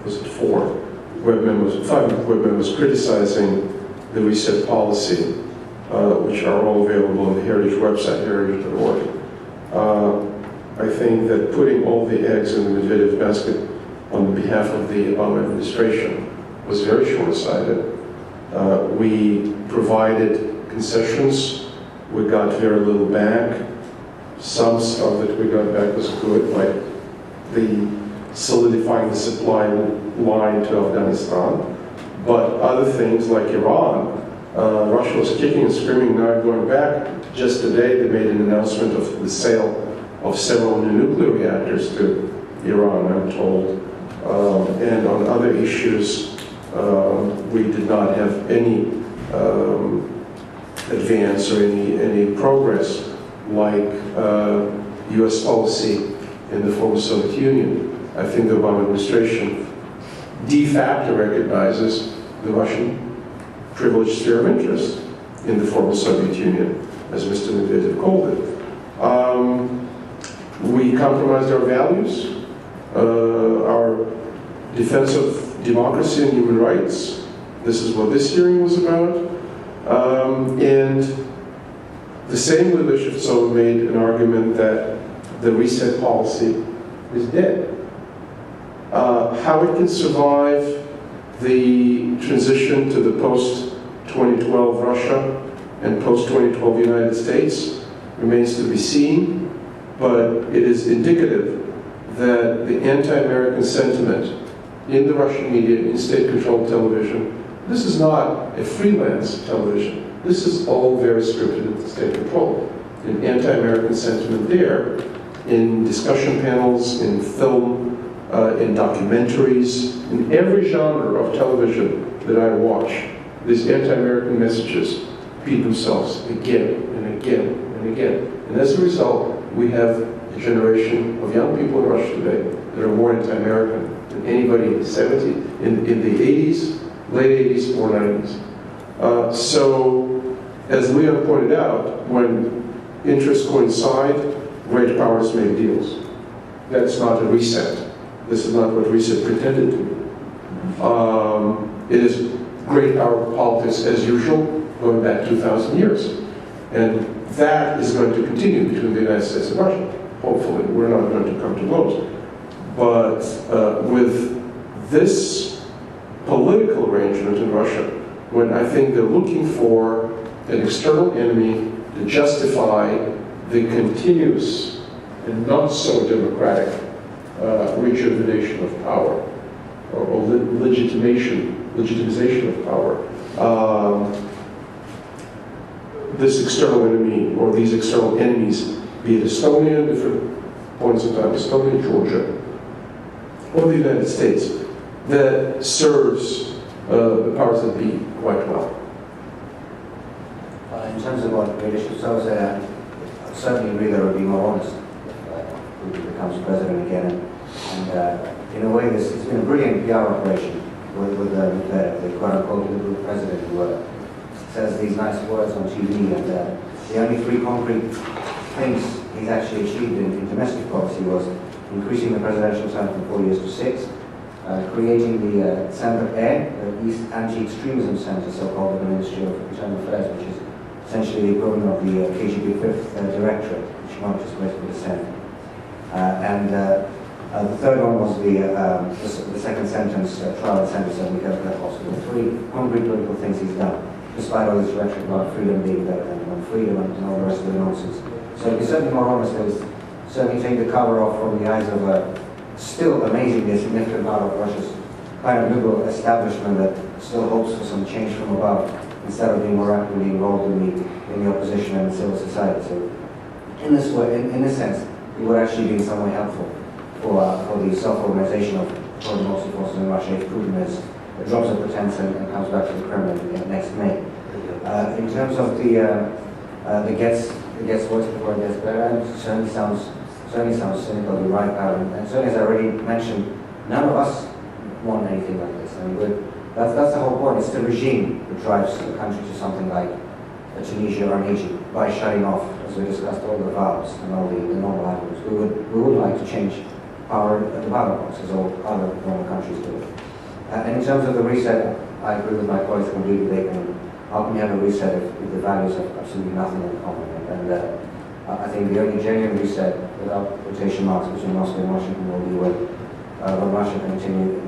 Was it 4 web memos? 5 web memos criticizing the reset policy, which are all available on the Heritage website, heritage.org. I think that putting all the eggs in the Medvedev basket on behalf of the Obama administration was very short-sighted. We provided concessions. We got very little back. Some stuff that we got back was good, like the solidifying the supply line to Afghanistan. But other things like Iran, Russia was kicking and screaming, not going back. Just today, they made an announcement of the sale of several new nuclear reactors to Iran, I'm told. And on other issues, we did not have any advance or any progress, like U.S. policy in the former Soviet Union. I think the Obama administration de facto recognizes the Russian privileged sphere of interest in the former Soviet Union, as Mr. Medvedev called it. We compromised our values, our defense of democracy and human rights. This is what this hearing was about. And the same leadership so made an argument that the reset policy is dead. How it can survive the transition to the post-2012 Russia and post-2012 United States remains to be seen, but it is indicative that the anti-American sentiment in the Russian media, in state-controlled television, this is not a freelance television. This is all very scripted and state-controlled. An anti-American sentiment there, in discussion panels, in film, in documentaries, in every genre of television that I watch, these anti-American messages repeat themselves again and again and again. And as a result, we have a generation of young people in Russia today that are more anti-American than anybody in the 70s, in the 80s, late 80s or 90s. So, as Leon pointed out, when interests coincide, great powers make deals. That's not a reset. This is not what reset pretended to be. It is great power politics as usual, going back 2,000 years. And that is going to continue between the United States and Russia. Hopefully, we're not going to come to blows. But with this political arrangement in Russia, when I think they're looking for an external enemy to justify the continuous and not so democratic rejuvenation of power, or legitimization of power. This external enemy, or these external enemies, be it Estonia at different points in time, Estonia, Georgia, or the United States, that serves the powers that be quite well. In terms of what British yourself said, I certainly agree there would be more honest if he becomes president again. And in a way, it's been a brilliant PR operation with the quote-unquote liberal president who says these nice words on TV, and the only 3 concrete things he's actually achieved in domestic policy was increasing the presidential term from 4 years to 6, creating the Center E, the East Anti-Extremism Center, so-called, in the Ministry of Internal Affairs, which is essentially the equivalent of the KGB 5th Directorate, which monitors basically the Senate. The third one was the second sentence, trial and sentence of Mikhail Khodorkovsky. The 3 concrete political things he's done, despite all this rhetoric about freedom being better than freedom and all the rest of the nonsense. So it'd be certainly more honest. It would certainly take the cover off from the eyes of a still amazingly significant part of Russia's kind of liberal establishment that still hopes for some change from above, instead of being more actively involved in the opposition and civil society. So in this way, in this sense, it would actually be in some way helpful for the self-organization of pro-democracy forces in Russia if Putin drops a pretense and comes back to the Kremlin next May. In terms of the gets worse before it gets better, it certainly sounds cynical. You're right, and certainly, as I already mentioned, none of us want anything like this. I mean, that's the whole point. It's the regime that drives the country to something like Tunisia or Egypt by shutting off, as we discussed, all the valves and all the normal items. We would like to change power at the ballot box, as all other normal countries do. And in terms of the reset, I agree with my colleagues completely. They can how can you have a reset if the values have absolutely nothing in common? And I think the only genuine reset, without quotation marks, between Moscow and Washington will be when Russia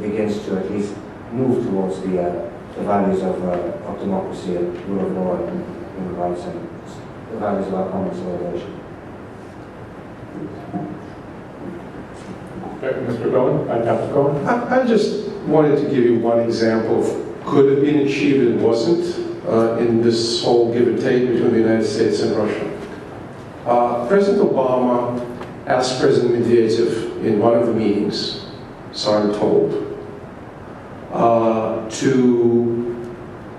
begins to at least move towards the values of democracy and rule of law and human rights and the values of our common civilization. Mr. Cohen, Dr. Cohen. I just wanted to give you one example of could have been achieved and wasn't in this whole give and take between the United States and Russia. President Obama asked President Medvedev in one of the meetings, so I'm told, to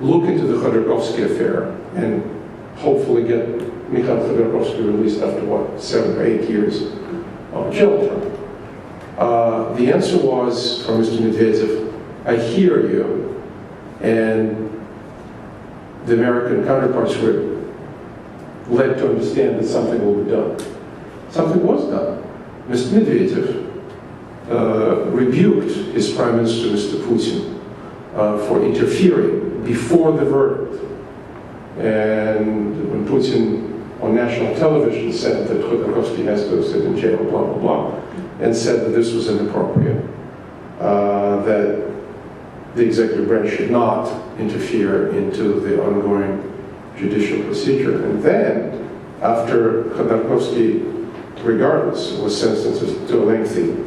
look into the Khodorkovsky affair and hopefully get Mikhail Khodorkovsky released after, 7 or 8 years of jail term. The answer was from Mr. Medvedev, I hear you, and the American counterparts were led to understand that something will be done. Something was done. Mr. Medvedev rebuked his Prime Minister, Mr. Putin, for interfering before the verdict. And when Putin on national television said that Khodorkovsky has to sit in jail, blah, blah, blah, and said that this was inappropriate, that the executive branch should not interfere into the ongoing judicial procedure. And then, after Khodorkovsky, regardless, was sentenced to a lengthy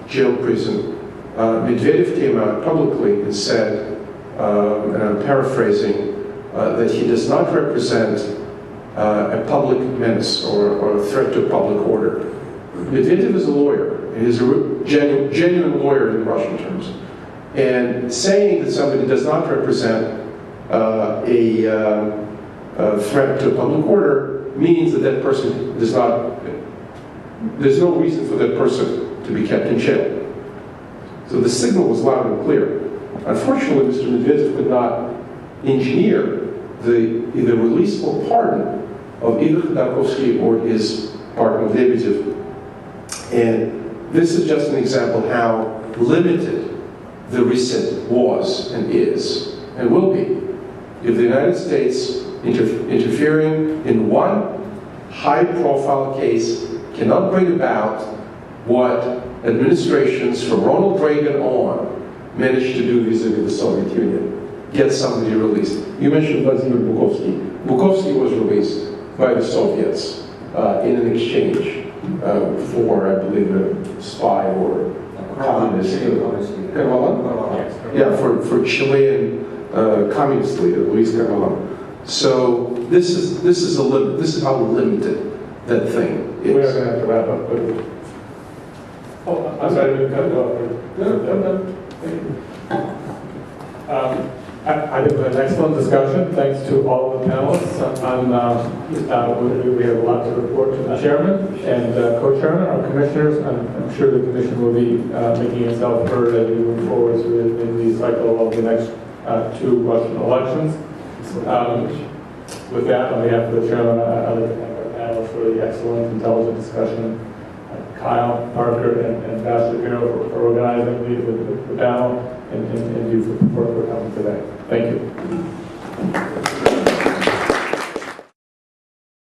jail prison, Medvedev came out publicly and said, and I'm paraphrasing, that he does not represent a public menace or a threat to public order. Medvedev is a lawyer. He is a genuine lawyer in Russian terms. And saying that somebody does not represent a threat to public order means that that person does not, there's no reason for that person to be kept in jail. So the signal was loud and clear. Unfortunately, Mr. Medvedev could not engineer the either release or pardon of either Khodorkovsky or his partner Lebedev. And this is just an example how limited the reset was and is and will be if the United States interfering in one high-profile case cannot bring about what administrations from Ronald Reagan on managed to do vis-a-vis the Soviet Union. get somebody released. You mentioned Vladimir Bukovsky. Bukovsky was released by the Soviets in an exchange for, I believe, a spy or communist. Yeah, for Chilean communist leader Luis Carvalho. So this is a limit. This is how limited that thing is. We are going to have to wrap up quickly. Oh, I'm sorry, we cut it off. I think it was an excellent discussion. Thanks to all of the panelists. We have a lot to report to the chairman and co-chairman, our commissioners. I'm sure the commission will be making itself heard as we move forward in the cycle of the next two Russian elections. With that, on behalf of the chairman, I'd like to thank our panel for the excellent, intelligent discussion. Kyle, Parker, and Pastor Shapiro for organizing the panel, and you for coming today. Thank you.